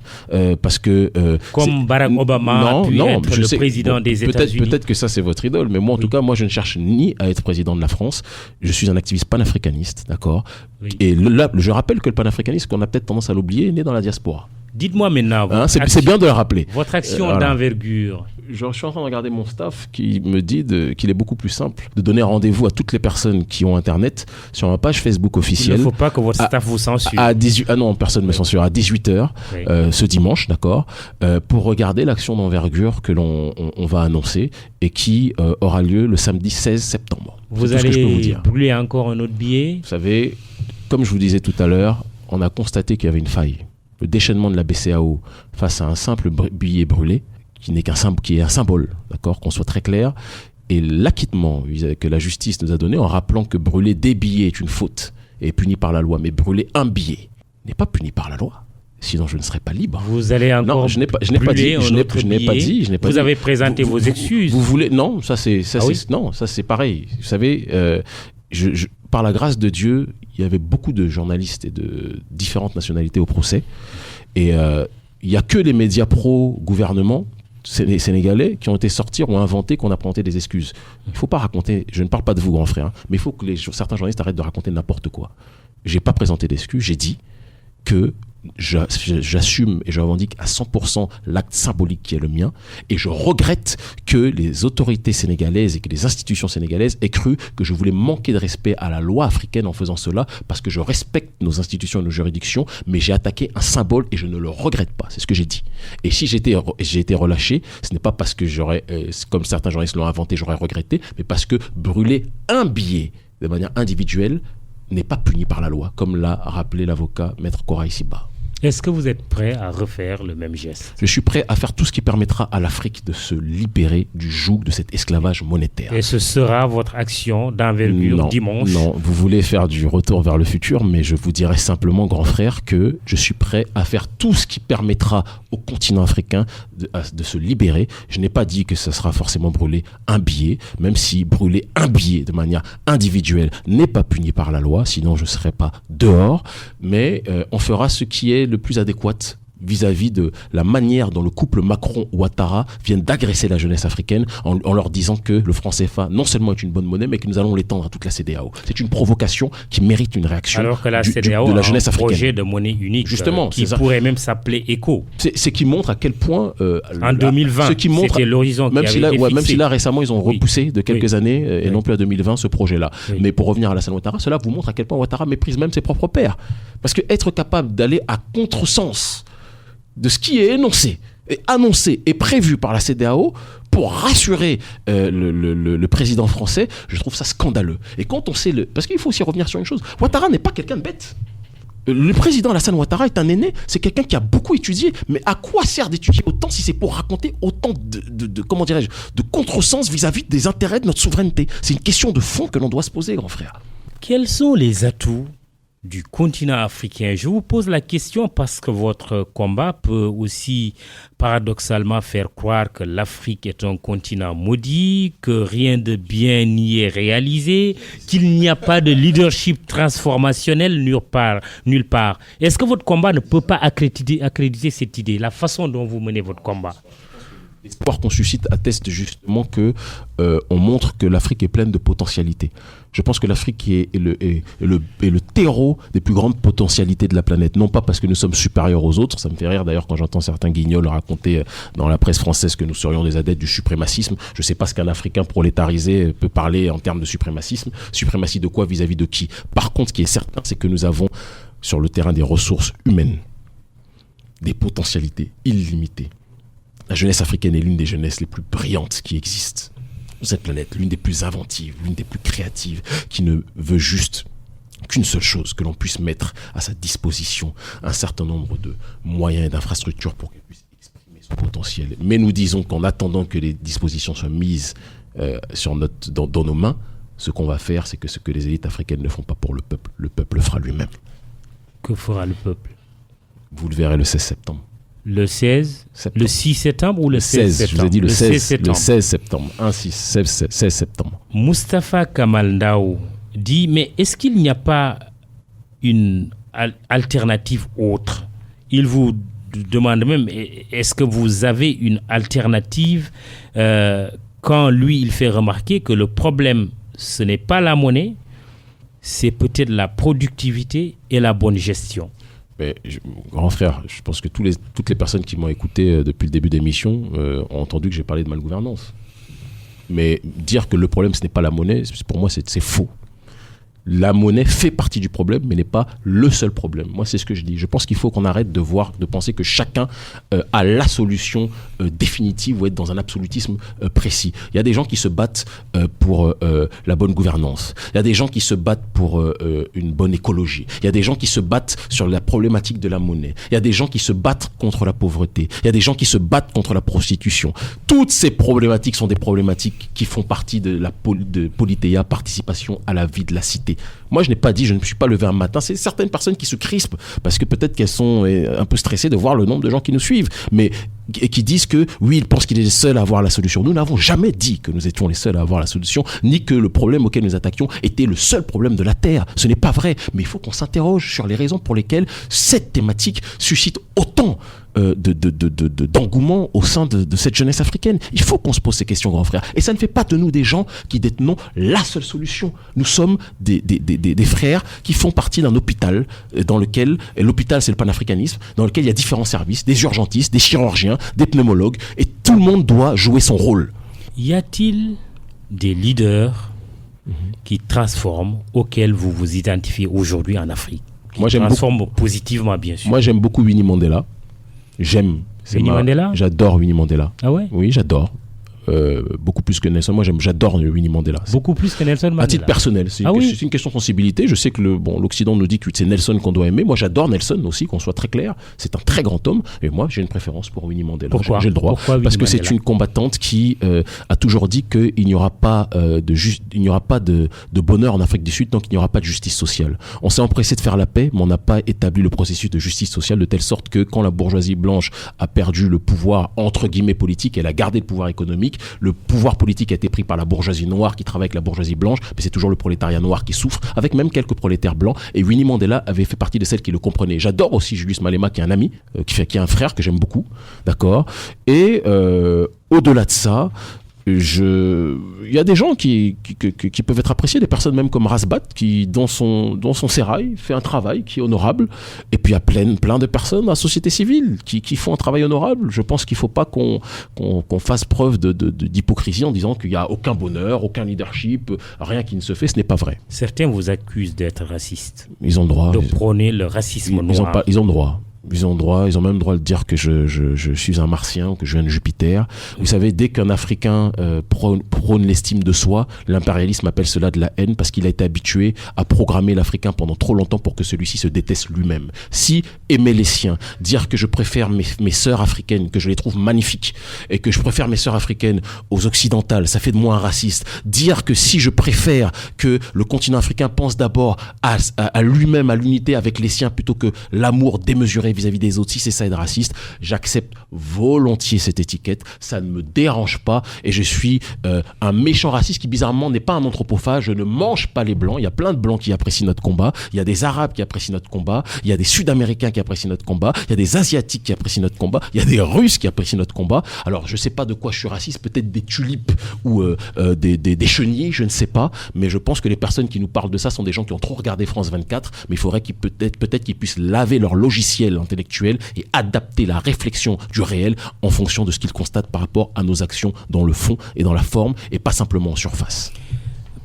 parce que Comme Barack Obama a pu être le président des États-Unis. Peut-être que ça c'est votre idole, mais moi en tout cas, moi je ne cherche ni à être président de la France. Je suis un activiste panafricaniste, d'accord. Oui. Et là, je rappelle que le panafricanisme, qu'on a peut-être tendance à l'oublier, est né dans la diaspora. Dites-moi maintenant, Hein, c'est bien de le rappeler. votre action Voilà. d'envergure. Je suis en train de regarder mon staff qui me dit qu'il est beaucoup plus simple de donner rendez-vous à toutes les personnes qui ont Internet sur ma page Facebook Il officielle. ne faut pas que votre staff vous censure. À 18, ah non, personne ne me censure. À 18h, Oui. ce dimanche, d'accord, pour regarder l'action d'envergure que on va annoncer et qui aura lieu le samedi 16 septembre. Vous C'est tout ce que je peux vous allez dire. brûler encore un autre billet. Vous savez, comme je vous disais tout à l'heure, on a constaté qu'il y avait une faille. Le déchaînement de la BCAO face à un simple billet brûlé, qui est un symbole, d'accord, qu'on soit très clair, et l'acquittement que la justice nous a donné en rappelant que brûler des billets est une faute et est puni par la loi, mais brûler un billet n'est pas puni par la loi. Sinon, je ne serais pas libre. Vous allez encore Non, je n'ai pas dit. brûler un Je n'ai autre pas billet. dit. Vous avez présenté vos excuses. Vous voulez non, ça c'est oui non, ça c'est pareil. Vous savez, par la grâce de Dieu, il y avait beaucoup de journalistes et de différentes nationalités au procès, et il y a que les médias pro-gouvernement sénégalais qui ont été sortis, ont inventé qu'on a présenté des excuses. Il ne faut pas raconter, je ne parle pas de vous, grand frère, hein, mais il faut que certains journalistes arrêtent de raconter n'importe quoi. J'ai pas présenté d'excuses, j'ai dit que j'assume et je revendique à 100% l'acte symbolique qui est le mien, et je regrette que les autorités sénégalaises et que les institutions sénégalaises aient cru que je voulais manquer de respect à la loi africaine en faisant cela, parce que je respecte nos institutions et nos juridictions, mais j'ai attaqué un symbole et je ne le regrette pas, c'est ce que j'ai dit. Et si j'ai été relâché, ce n'est pas parce que j'aurais, comme certains journalistes l'ont inventé, j'aurais regretté, mais parce que brûler un billet de manière individuelle n'est pas puni par la loi, comme l'a rappelé l'avocat Maître Koraï Siba. Est-ce que vous êtes prêt à refaire le même geste? Je suis prêt à faire tout ce qui permettra à l'Afrique de se libérer du joug de cet esclavage monétaire. Et ce sera votre action d'envergure dimanche? Non, vous voulez faire du retour vers le futur, mais je vous dirais simplement, grand frère, que je suis prêt à faire tout ce qui permettra au continent africain de se libérer. Je n'ai pas dit que ce sera forcément brûler un billet, même si brûler un billet de manière individuelle n'est pas puni par la loi, sinon je ne serai pas dehors, mais on fera ce qui est le plus adéquat vis-à-vis de la manière dont le couple Macron-Ouattara viennent d'agresser la jeunesse africaine en leur disant que le franc CFA non seulement est une bonne monnaie, mais que nous allons l'étendre à toute la CEDEAO. C'est une provocation qui mérite une réaction alors que la CEDEAO de la jeunesse a un africaine. projet de monnaie unique. Justement, qui pourrait même s'appeler ECO. C'est qui montre à quel point en 2020, c'était l'horizon qui avait été fixé. Même si là récemment ils ont repoussé de quelques années et non plus à 2020 ce projet-là. Oui. Mais pour revenir à Alassane Ouattara, cela vous montre à quel point Ouattara méprise même ses propres pairs. Parce que être capable d'aller à contresens de ce qui est énoncé, et annoncé et prévu par la CEDEAO pour rassurer le président français, je trouve ça scandaleux. Et quand on sait parce qu'il faut aussi revenir sur une chose, Ouattara n'est pas quelqu'un de bête. Le président Alassane Ouattara est un aîné, c'est quelqu'un qui a beaucoup étudié, mais à quoi sert d'étudier autant si c'est pour raconter autant comment dirais-je, de contresens vis-à-vis des intérêts de notre souveraineté? C'est une question de fond que l'on doit se poser, grand frère. Quels sont les atouts du continent africain. Je vous pose la question parce que votre combat peut aussi paradoxalement faire croire que l'Afrique est un continent maudit, que rien de bien n'y est réalisé, qu'il n'y a pas de leadership transformationnel nulle part. Est-ce que votre combat ne peut pas accréditer cette idée, la façon dont vous menez votre combat? L'espoir qu'on suscite atteste justement que on montre que l'Afrique est pleine de potentialités. Je pense que l'Afrique est le terreau des plus grandes potentialités de la planète. Non pas parce que nous sommes supérieurs aux autres. Ça me fait rire d'ailleurs quand j'entends certains guignols raconter dans la presse française que nous serions des adeptes du suprémacisme. Je ne sais pas ce qu'un Africain prolétarisé peut parler en termes de suprémacisme. Suprématie de quoi vis-à-vis de qui? Par contre, ce qui est certain, c'est que nous avons sur le terrain des ressources humaines, des potentialités illimitées. La jeunesse africaine est l'une des jeunesses les plus brillantes qui existent sur cette planète, l'une des plus inventives, l'une des plus créatives, qui ne veut juste qu'une seule chose, que l'on puisse mettre à sa disposition un certain nombre de moyens et d'infrastructures pour qu'elle puisse exprimer son potentiel. Mais nous disons qu'en attendant que les dispositions soient mises dans nos mains, ce qu'on va faire, c'est que ce que les élites africaines ne font pas pour le peuple le fera lui-même. Que fera le peuple? Vous le verrez le 16 septembre. Le 16 septembre. Le 6 septembre ou le 16 septembre? Je vous ai dit le 16 septembre. Le 16 septembre. 16 septembre. Moustapha Kamal Ndao dit, mais est-ce qu'il n'y a pas une alternative autre? Il vous demande même, est-ce que vous avez une alternative quand lui, il fait remarquer que le problème, ce n'est pas la monnaie, c'est peut-être la productivité et la bonne gestion. Mais, grand frère, je pense que toutes les personnes qui m'ont écouté depuis le début de l'émission ont entendu que j'ai parlé de malgouvernance. Mais dire que le problème, ce n'est pas la monnaie, pour moi, c'est faux. La monnaie fait partie du problème, mais n'est pas le seul problème. Moi, c'est ce que je dis. Je pense qu'il faut qu'on arrête de penser que chacun a la solution définitive ou être dans un absolutisme précis. Il y a des gens qui se battent pour la bonne gouvernance. Il y a des gens qui se battent pour une bonne écologie. Il y a des gens qui se battent sur la problématique de la monnaie. Il y a des gens qui se battent contre la pauvreté. Il y a des gens qui se battent contre la prostitution. Toutes ces problématiques sont des problématiques qui font partie de la Politeia, participation à la vie de la cité. Moi, je n'ai pas dit, je ne me suis pas levé un matin. C'est certaines personnes qui se crispent parce que peut-être qu'elles sont un peu stressées de voir le nombre de gens qui nous suivent, mais qui disent que oui, ils pensent qu'il est le seul à avoir la solution. Nous n'avons jamais dit que nous étions les seuls à avoir la solution, ni que le problème auquel nous attaquions était le seul problème de la Terre. Ce n'est pas vrai, mais il faut qu'on s'interroge sur les raisons pour lesquelles cette thématique suscite autant d'engouement au sein de cette jeunesse africaine. Il faut qu'on se pose ces questions, grand frère. Et ça ne fait pas de nous des gens qui détenons la seule solution. Nous sommes des frères qui font partie d'un hôpital dans lequel, l'hôpital c'est le panafricanisme, dans lequel il y a différents services, des urgentistes, des chirurgiens, des pneumologues, et tout le monde doit jouer son rôle. Y a-t-il des leaders qui transforment, auxquels vous vous identifiez aujourd'hui en Afrique? Moi, transforment positivement, bien sûr. Moi, j'aime beaucoup Winnie Mandela. Winnie Mandela? J'adore Winnie Mandela. Ah ouais? Oui, j'adore. Beaucoup plus que Nelson. Moi, j'adore Winnie Mandela. Beaucoup plus que Nelson Mandela. À titre personnel, c'est une question de sensibilité. Je sais que l'Occident nous dit que c'est Nelson qu'on doit aimer. Moi, j'adore Nelson aussi, qu'on soit très clair. C'est un très grand homme. Et moi, j'ai une préférence pour Winnie Mandela. Pourquoi? J'ai le droit. Parce que c'est une combattante qui a toujours dit qu'il n'y aura pas de bonheur en Afrique du Sud tant qu'il n'y aura pas de justice sociale. On s'est empressé de faire la paix, mais on n'a pas établi le processus de justice sociale de telle sorte que quand la bourgeoisie blanche a perdu le pouvoir entre guillemets politique, elle a gardé le pouvoir économique. Le pouvoir politique a été pris par la bourgeoisie noire qui travaille avec la bourgeoisie blanche, mais c'est toujours le prolétariat noir qui souffre, avec même quelques prolétaires blancs. Et Winnie Mandela avait fait partie de celles qui le comprenaient. J'adore aussi Julius Malema, qui est un ami, qui est un frère que j'aime beaucoup, d'accord. Et au-delà de ça, il y a des gens qui peuvent être appréciés, des personnes même comme Rasbat qui dans son sérail fait un travail qui est honorable, et puis il y a plein de personnes dans la société civile qui font un travail honorable. Je pense qu'il ne faut pas qu'on fasse preuve d'hypocrisie en disant qu'il n'y a aucun bonheur, aucun leadership, rien qui ne se fait. Ce n'est pas vrai. Certains vous accusent d'être raciste. Ils ont le droit. De prôner le racisme noir. Ils ont le droit. Ils ont même le droit de dire que je suis un martien ou que je viens de Jupiter. Vous savez, dès qu'un Africain prône l'estime de soi, l'impérialisme appelle cela de la haine parce qu'il a été habitué à programmer l'Africain pendant trop longtemps pour que celui-ci se déteste lui-même. Si aimer les siens, dire que je préfère mes sœurs africaines, que je les trouve magnifiques et que je préfère mes sœurs africaines aux occidentales, ça fait de moi un raciste. Dire que si je préfère que le continent africain pense d'abord à lui-même, à l'unité avec les siens plutôt que l'amour démesuré vis-à-vis des autres, si c'est ça être raciste, j'accepte volontiers cette étiquette, ça ne me dérange pas et je suis un méchant raciste qui bizarrement n'est pas un anthropophage, je ne mange pas les blancs, il y a plein de blancs qui apprécient notre combat, il y a des arabes qui apprécient notre combat, il y a des sud-américains qui apprécient notre combat, il y a des asiatiques qui apprécient notre combat, il y a des russes qui apprécient notre combat. Alors je sais pas de quoi je suis raciste, peut-être des tulipes ou des chenilles, je ne sais pas, mais je pense que les personnes qui nous parlent de ça sont des gens qui ont trop regardé France 24, mais il faudrait qu'ils peut-être qu'ils puissent laver leur logiciel intellectuel et adapter la réflexion du réel en fonction de ce qu'ils constatent par rapport à nos actions dans le fond et dans la forme et pas simplement en surface.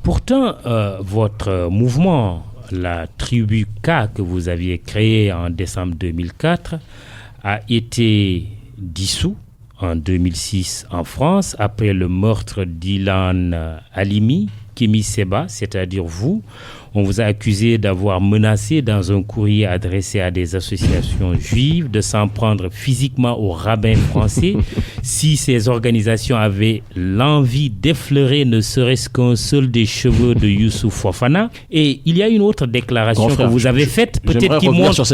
Pourtant, votre mouvement, la tribu K que vous aviez créé en décembre 2004, a été dissous en 2006 en France après le meurtre d'Ilan Halimi, Kémy Séba, c'est-à-dire vous. On vous a accusé d'avoir menacé dans un courrier adressé à des associations juives de s'en prendre physiquement aux rabbins français si ces organisations avaient l'envie d'effleurer ne serait-ce qu'un seul des cheveux de Youssouf Fofana. Et il y a une autre déclaration que vous avez faite, peut-être qui montre,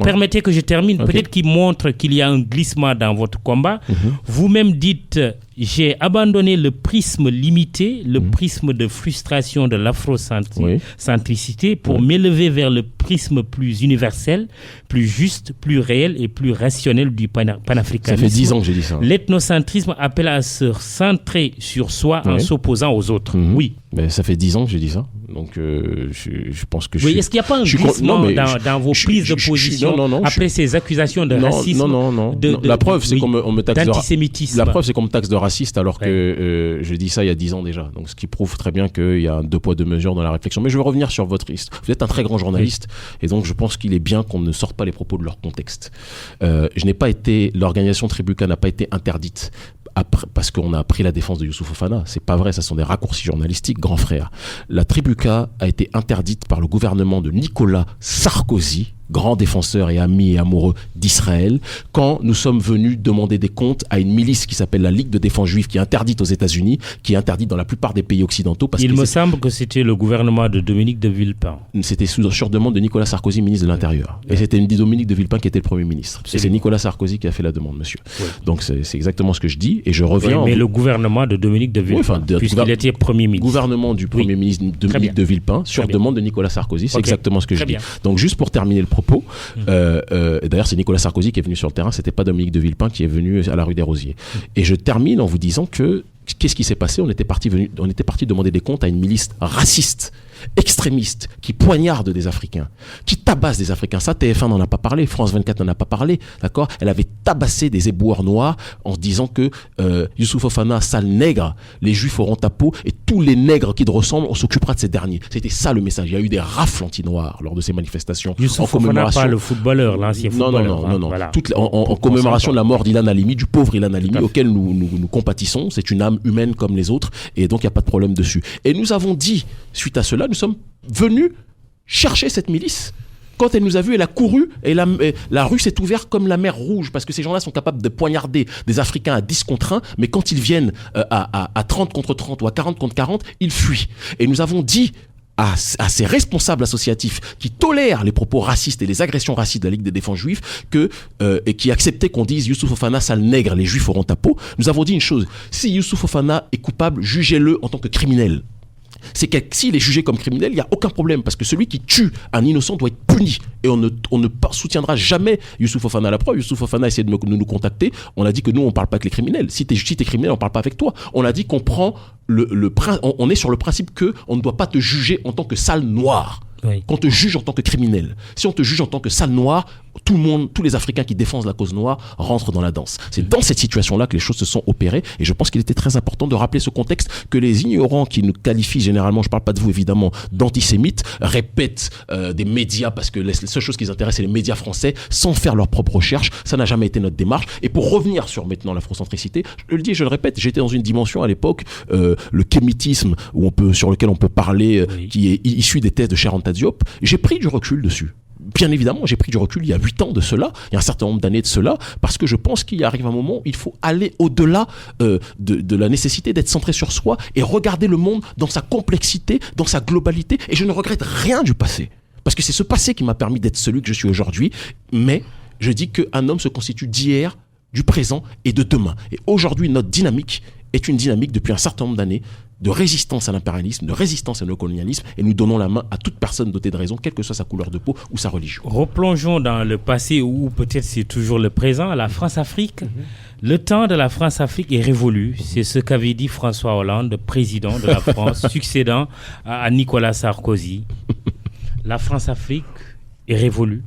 permettez que je termine, okay. Peut-être qui montre qu'il y a un glissement dans votre combat. Vous-même dites: j'ai abandonné le prisme limité, le prisme de frustration de l'afrocentricité pour m'élever vers le prisme plus universel, plus juste, plus réel et plus rationnel du panafricanisme. Ça fait 10 ans que j'ai dit ça. L'ethnocentrisme appelle à se centrer sur soi en s'opposant aux autres. Oui. Mais ça fait 10 ans que j'ai dit ça. Donc, je pense que est-ce qu'il n'y a pas un glissement dans vos prises de position après ces accusations de racisme? Non. La preuve, c'est qu'on me taxe d'antisémitisme. La preuve, c'est qu'on me taxe de raciste alors que je dis ça il y a 10 ans déjà. Donc, ce qui prouve très bien qu'il y a un deux poids, deux mesures dans la réflexion. Mais je veux revenir sur votre liste. Vous êtes un très grand journaliste et donc je pense qu'il est bien qu'on ne sorte pas les propos de leur contexte. L'organisation Tribuka n'a pas été interdite parce qu'on a pris la défense de Youssouf Fofana. C'est pas vrai, ça sont des raccourcis journalistiques, grand frère. La Tribuka a été interdite par le gouvernement de Nicolas Sarkozy, grand défenseur et ami et amoureux d'Israël, quand nous sommes venus demander des comptes à une milice qui s'appelle la Ligue de défense juive, qui est interdite aux États-Unis, qui est interdite dans la plupart des pays occidentaux. Il me semble que c'était le gouvernement de Dominique de Villepin. C'était sur demande de Nicolas Sarkozy, ministre de l'Intérieur. Et c'était Dominique de Villepin qui était le Premier ministre. Et c'est Nicolas Sarkozy qui a fait la demande, monsieur. Oui. Donc c'est exactement ce que je dis. Et je reviens... mais le gouvernement de Dominique de Villepin, puisqu'il était Premier ministre. Gouvernement du Premier ministre Dominique de Villepin, sur demande de Nicolas Sarkozy. C'est exactement ce que je dis. Donc juste pour terminer le propos... d'ailleurs, c'est Nicolas Sarkozy qui est venu sur le terrain, c'était pas Dominique de Villepin qui est venu à la rue des Rosiers. Et je termine en vous disant que qu'est-ce qui s'est passé ? On était parti demander des comptes à une milice raciste, extrémiste, qui poignarde des Africains, qui tabasse des Africains. Ça, TF1 n'en a pas parlé, France 24 n'en a pas parlé, d'accord ? Elle avait tabassé des éboueurs noirs en se disant que Youssouf Fofana, sale nègre, les Juifs auront ta peau et tous les nègres qui te ressemblent, on s'occupera de ces derniers. C'était ça le message. Il y a eu des rafles anti-noirs lors de ces manifestations. Youssouf Fofana, pas le footballeur, l'ancien footballeur. Non. Voilà. En commémoration de la mort d'Ilan Halimi, du pauvre Ilan Halimi, auquel nous compatissons. C'est une âme humaine comme les autres et donc il n'y a pas de problème dessus. Et nous avons dit, suite à cela, nous sommes venus chercher cette milice. Quand elle nous a vus, elle a couru et la rue s'est ouverte comme la mer Rouge parce que ces gens-là sont capables de poignarder des Africains à 10 contre 1, mais quand ils viennent à 30 contre 30 ou à 40 contre 40, ils fuient. Et nous avons dit à ces responsables associatifs qui tolèrent les propos racistes et les agressions racistes de la Ligue des défenses juives et qui acceptaient qu'on dise Youssouf Fofana, sale nègre, les Juifs auront ta peau, nous avons dit une chose: si Youssouf Fofana est coupable, jugez-le en tant que criminel. C'est que s'il est jugé comme criminel, il n'y a aucun problème parce que celui qui tue un innocent doit être puni et on ne soutiendra jamais Youssouf Fofana. La preuve, Youssouf Fofana a essayé de nous contacter. On a dit que nous, on ne parle pas avec les criminels. Si t'es criminel, on ne parle pas avec toi. On a dit qu'on prend on est sur le principe qu'on ne doit pas te juger en tant que sale noir. Oui. Qu'on te juge en tant que criminel. Si on te juge en tant que sale noir, tout le monde, tous les Africains qui défendent la cause noire rentrent dans la danse. C'est dans cette situation-là que les choses se sont opérées. Et je pense qu'il était très important de rappeler ce contexte que les ignorants qui nous qualifient généralement, je ne parle pas de vous évidemment, d'antisémites, répètent des médias parce que les seules choses qui les intéressent, c'est les médias français, sans faire leur propre recherche. Ça n'a jamais été notre démarche. Et pour revenir sur maintenant l'afrocentricité, je le dis et je le répète, j'étais dans une dimension à l'époque, le kémitisme, sur lequel on peut parler, qui est issu des thèses de Cheikh Anta Diop. J'ai pris du recul dessus. Bien évidemment, j'ai pris du recul il y a 8 ans de cela, il y a un certain nombre d'années de cela, parce que je pense qu'il arrive un moment où il faut aller au-delà de la nécessité d'être centré sur soi et regarder le monde dans sa complexité, dans sa globalité. Et je ne regrette rien du passé, parce que c'est ce passé qui m'a permis d'être celui que je suis aujourd'hui. Mais je dis qu'un homme se constitue d'hier, du présent et de demain. Et aujourd'hui, notre dynamique est une dynamique depuis un certain nombre d'années de résistance à l'impérialisme, de résistance à le colonialisme, et nous donnons la main à toute personne dotée de raison, quelle que soit sa couleur de peau ou sa religion. Replongeons dans le passé, ou peut-être c'est toujours le présent, la France-Afrique. Le temps de la France-Afrique est révolu. C'est ce qu'avait dit François Hollande, président de la France, succédant à Nicolas Sarkozy. La France-Afrique est révolue.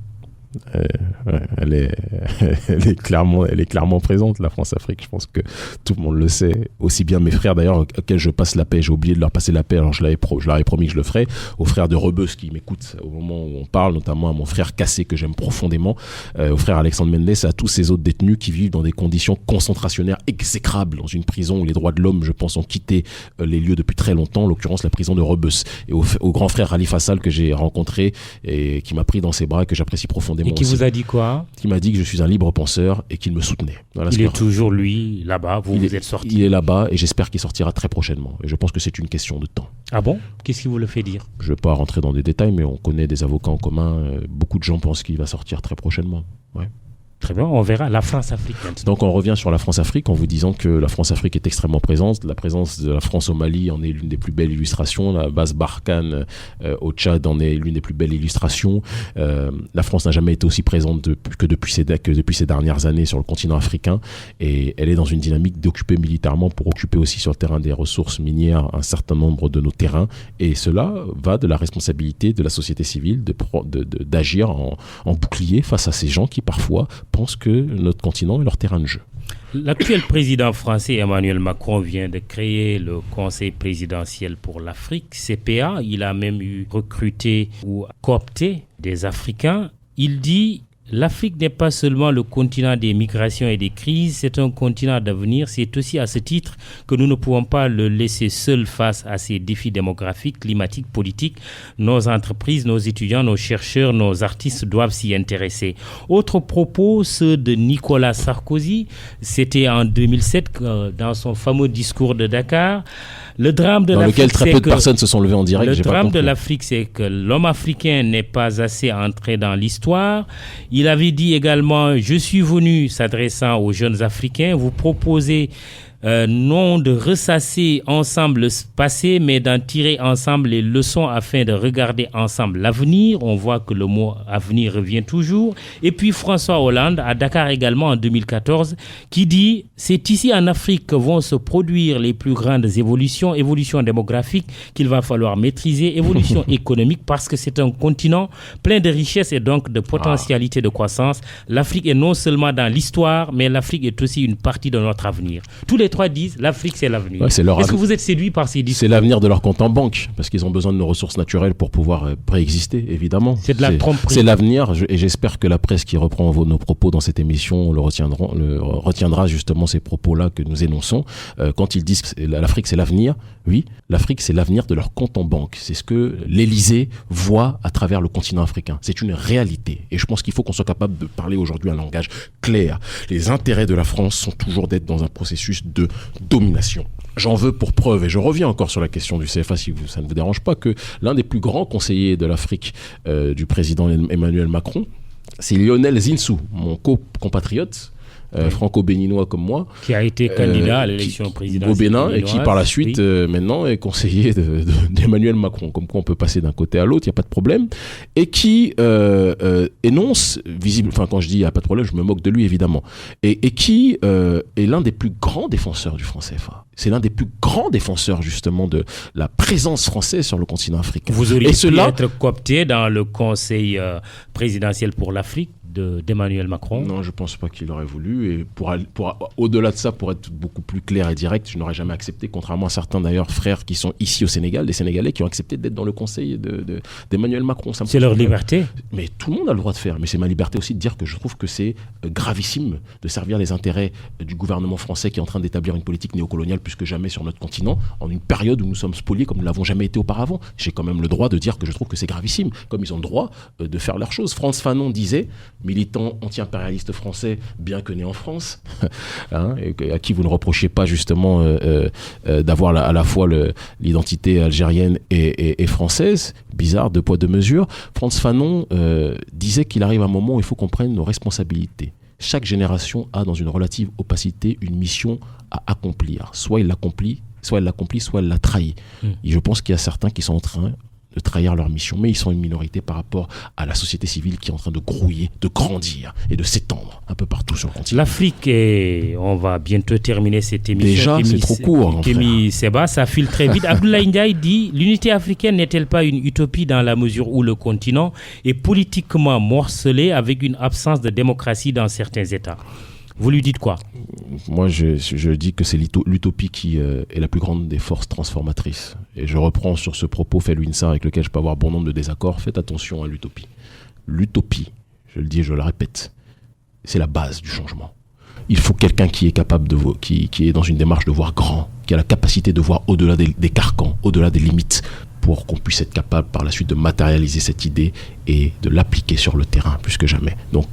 Elle est clairement présente, la France-Afrique. Je pense que tout le monde le sait. Aussi bien mes frères, d'ailleurs, auxquels je passe la paix. J'ai oublié de leur passer la paix, alors je leur avais promis que je le ferais. Aux frères de Rebeuss qui m'écoutent au moment où on parle, notamment à mon frère Cassé, que j'aime profondément, au frère Alexandre Mendes, à tous ces autres détenus qui vivent dans des conditions concentrationnaires exécrables, dans une prison où les droits de l'homme, je pense, ont quitté les lieux depuis très longtemps, en l'occurrence la prison de Rebeuss. Et au grand frère Ali Fassal, que j'ai rencontré et qui m'a pris dans ses bras et que j'apprécie profondément. Et qui aussi. vous a dit quoi? Qui m'a dit que je suis un libre penseur et qu'il me soutenait. Voilà, il est toujours, lui, là-bas, vous êtes sorti. Il est là-bas et j'espère qu'il sortira très prochainement. Et je pense que c'est une question de temps. Ah bon? Qu'est-ce qui vous le fait dire? Je ne vais pas rentrer dans des détails, mais on connaît des avocats en commun. Beaucoup de gens pensent qu'il va sortir très prochainement. Ouais. Très bien, on verra la France-Afrique maintenant. Donc on revient sur la France-Afrique en vous disant que la France-Afrique est extrêmement présente. La présence de la France au Mali en est l'une des plus belles illustrations. La base Barkhane au Tchad en est l'une des plus belles illustrations. La France n'a jamais été aussi présente que depuis ces dernières années sur le continent africain. Et elle est dans une dynamique d'occuper militairement pour occuper aussi sur le terrain des ressources minières un certain nombre de nos terrains. Et cela va de la responsabilité de la société civile d'agir en bouclier face à ces gens qui parfois pensent que notre continent est leur terrain de jeu. L'actuel président français Emmanuel Macron vient de créer le Conseil présidentiel pour l'Afrique, CPA. Il a même recruté ou coopté des Africains. Il dit: l'Afrique n'est pas seulement le continent des migrations et des crises, c'est un continent d'avenir. C'est aussi à ce titre que nous ne pouvons pas le laisser seul face à ces défis démographiques, climatiques, politiques. Nos entreprises, nos étudiants, nos chercheurs, nos artistes doivent s'y intéresser. Autre propos, ceux de Nicolas Sarkozy. C'était en 2007, dans son fameux discours de Dakar. Le drame de dans l'Afrique, lequel très peu de personnes se sont levées en direct. Le drame de l'Afrique, c'est que l'homme africain n'est pas assez entré dans l'histoire. Il avait dit également: je suis venu, s'adressant aux jeunes Africains, vous proposer non de ressasser ensemble le passé, mais d'en tirer ensemble les leçons afin de regarder ensemble l'avenir. On voit que le mot avenir revient toujours. Et puis François Hollande, à Dakar également en 2014, qui dit: c'est ici en Afrique que vont se produire les plus grandes évolutions démographiques qu'il va falloir maîtriser, évolution économique, parce que c'est un continent plein de richesses et donc de potentialités de croissance. L'Afrique est non seulement dans l'histoire, mais l'Afrique est aussi une partie de notre avenir. Tous les trois disent l'Afrique c'est l'avenir. Ouais, Est-ce que vous êtes séduit par ces discours? C'est l'avenir de leur compte en banque, parce qu'ils ont besoin de nos ressources naturelles pour pouvoir préexister, évidemment. C'est de la tromperie. C'est l'avenir, et j'espère que la presse qui reprend nos propos dans cette émission retiendra justement ces propos-là que nous énonçons. Quand ils disent que l'Afrique c'est l'avenir, oui, l'Afrique c'est l'avenir de leur compte en banque. C'est ce que l'Élysée voit à travers le continent africain. C'est une réalité. Et je pense qu'il faut qu'on soit capable de parler aujourd'hui un langage clair. Les intérêts de la France sont toujours d'être dans un processus de domination. J'en veux pour preuve, et je reviens encore sur la question du CFA si ça ne vous dérange pas, que l'un des plus grands conseillers de l'Afrique du président Emmanuel Macron, c'est Lionel Zinsou, mon compatriote, franco-béninois comme moi. Qui a été candidat à l'élection présidentielle au Bénin et qui par la suite maintenant est conseiller d'Emmanuel Macron. Comme quoi on peut passer d'un côté à l'autre, il n'y a pas de problème. Et qui énonce, quand je dis il n'y a pas de problème, je me moque de lui évidemment. Et qui est l'un des plus grands défenseurs du franc CFA. C'est l'un des plus grands défenseurs justement de la présence française sur le continent africain. Vous auriez pu être coopté dans le conseil présidentiel pour l'Afrique d'Emmanuel Macron? Non, je ne pense pas qu'il aurait voulu. Et au-delà de ça, pour être beaucoup plus clair et direct, je n'aurais jamais accepté, contrairement à certains d'ailleurs frères qui sont ici au Sénégal, des Sénégalais qui ont accepté d'être dans le conseil d'Emmanuel Macron. C'est leur liberté. Mais tout le monde a le droit de faire. Mais c'est ma liberté aussi de dire que je trouve que c'est gravissime de servir les intérêts du gouvernement français qui est en train d'établir une politique néocoloniale plus que jamais sur notre continent, en une période où nous sommes spoliés comme nous ne l'avons jamais été auparavant. J'ai quand même le droit de dire que je trouve que c'est gravissime, comme ils ont le droit de faire leurs choses. Frantz Fanon disait, militant anti-impérialiste français, bien que né en France, et à qui vous ne reprochez pas justement d'avoir à la fois l'identité algérienne et française, bizarre, deux poids, deux mesures. Frantz Fanon disait qu'il arrive un moment où il faut qu'on prenne nos responsabilités. Chaque génération a, dans une relative opacité, une mission à accomplir. Soit elle l'accomplit, soit elle la trahit. Et je pense qu'il y a certains qui sont en train de trahir leur mission, mais ils sont une minorité par rapport à la société civile qui est en train de grouiller, de grandir et de s'étendre un peu partout sur le continent. L'Afrique, on va bientôt terminer cette émission. Déjà, c'est trop court. Kémy Séba, ça file très vite. Abdoulaye Ndiaye dit, l'unité africaine n'est-elle pas une utopie dans la mesure où le continent est politiquement morcelé avec une absence de démocratie dans certains États? Vous lui dites quoi? Moi, je dis que c'est l'utopie qui est la plus grande des forces transformatrices. Et je reprends sur ce propos fait l'UNSA avec lequel je peux avoir bon nombre de désaccords. Faites attention à l'utopie. L'utopie, je le dis et je le répète, c'est la base du changement. Il faut quelqu'un qui est capable qui est dans une démarche de voir grand, qui a la capacité de voir au-delà des carcans, au-delà des limites, pour qu'on puisse être capable par la suite de matérialiser cette idée et de l'appliquer sur le terrain plus que jamais. Donc,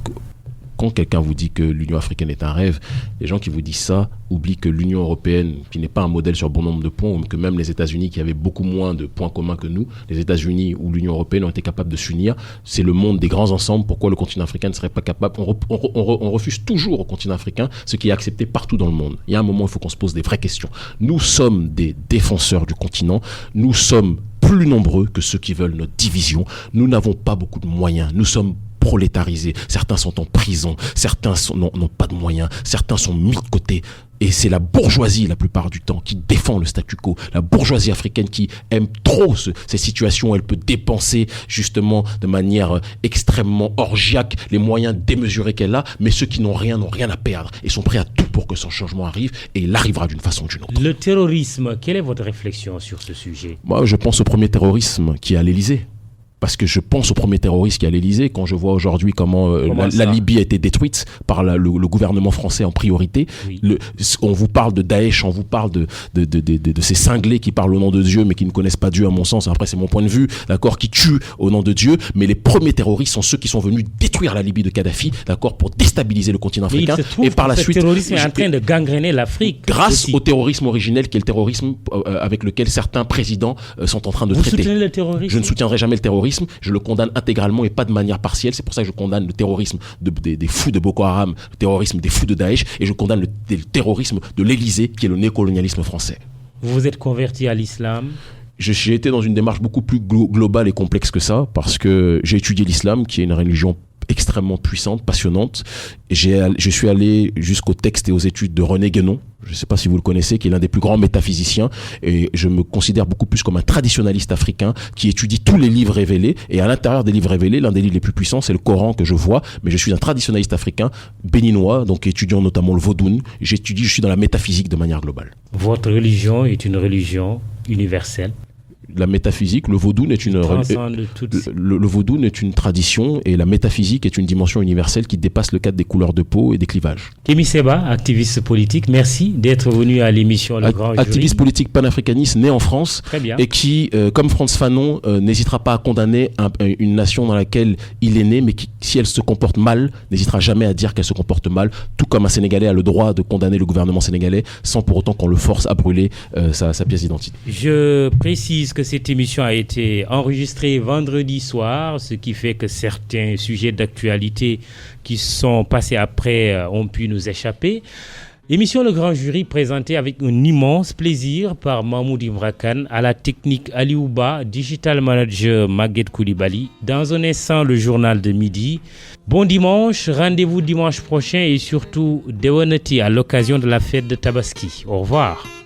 quand quelqu'un vous dit que l'Union africaine est un rêve, les gens qui vous disent ça oublient que l'Union européenne, qui n'est pas un modèle sur bon nombre de points, ou que même les États-Unis, qui avaient beaucoup moins de points communs que nous, les États-Unis ou l'Union européenne ont été capables de s'unir. C'est le monde des grands ensembles. Pourquoi le continent africain ne serait pas capable? On refuse toujours au continent africain ce qui est accepté partout dans le monde. Il y a un moment où il faut qu'on se pose des vraies questions. Nous sommes des défenseurs du continent. Nous sommes plus nombreux que ceux qui veulent notre division. Nous n'avons pas beaucoup de moyens. Nous sommes prolétarisés. Certains sont en prison, certains n'ont pas de moyens, certains sont mis de côté. Et c'est la bourgeoisie, la plupart du temps, qui défend le statu quo. La bourgeoisie africaine qui aime trop ces situations où elle peut dépenser justement de manière extrêmement orgiaque les moyens démesurés qu'elle a, mais ceux qui n'ont rien à perdre et sont prêts à tout pour que ce changement arrive, et il arrivera d'une façon ou d'une autre. Le terrorisme, quelle est votre réflexion sur ce sujet? Moi, je pense au premier terrorisme qui est à l'Élysée. Parce que je pense au premier terroriste qui est à l'Élysée, quand je vois aujourd'hui comment la Libye a été détruite par le gouvernement français en priorité. Oui. On vous parle de Daesh, on vous parle de ces cinglés qui parlent au nom de Dieu, mais qui ne connaissent pas Dieu à mon sens. Après, c'est mon point de vue, d'accord, qui tuent au nom de Dieu. Mais les premiers terroristes sont ceux qui sont venus détruire la Libye de Kadhafi, d'accord, pour déstabiliser le continent africain. Et par la suite, le terrorisme est en train de gangréner l'Afrique. Grâce au terrorisme originel, qui est le terrorisme avec lequel certains présidents sont en train de traiter. Vous soutenez le terrorisme? Je ne soutiendrai jamais le terrorisme. Je le condamne intégralement et pas de manière partielle. C'est pour ça que je condamne le terrorisme des fous de Boko Haram, le terrorisme des fous de Daesh, et je condamne le terrorisme de l'Élysée, qui est le néocolonialisme français. Vous vous êtes converti à l'islam? J'ai été dans une démarche beaucoup plus globale et complexe que ça, parce que j'ai étudié l'islam, qui est une religion extrêmement puissante, passionnante. Je suis allé jusqu'aux textes et aux études de René Guénon, je ne sais pas si vous le connaissez, qui est l'un des plus grands métaphysiciens, et je me considère beaucoup plus comme un traditionnaliste africain qui étudie tous les livres révélés, et à l'intérieur des livres révélés, l'un des livres les plus puissants, c'est le Coran que je vois, mais je suis un traditionnaliste africain, béninois, donc étudiant notamment le Vodun. Je suis dans la métaphysique de manière globale. Votre religion est une religion universelle? La métaphysique, le vaudou est le vaudou est une tradition, et la métaphysique est une dimension universelle qui dépasse le cadre des couleurs de peau et des clivages. Kémy Séba, activiste politique, merci d'être venu à l'émission Le Grand Jury. Activiste politique panafricaniste né en France. Très bien. Et qui, comme Frantz Fanon, n'hésitera pas à condamner une nation dans laquelle il est né, mais qui, si elle se comporte mal, n'hésitera jamais à dire qu'elle se comporte mal, tout comme un Sénégalais a le droit de condamner le gouvernement sénégalais sans pour autant qu'on le force à brûler sa pièce d'identité. Je précise que cette émission a été enregistrée vendredi soir, ce qui fait que certains sujets d'actualité qui sont passés après ont pu nous échapper. Émission Le Grand Jury présentée avec un immense plaisir par Mahmoud Ibra Kane, à la technique Aliouba, digital manager Maguette Koulibaly. Dans un instant, le journal de midi. Bon dimanche, rendez-vous dimanche prochain et surtout Dewanati à l'occasion de la fête de Tabaski. Au revoir.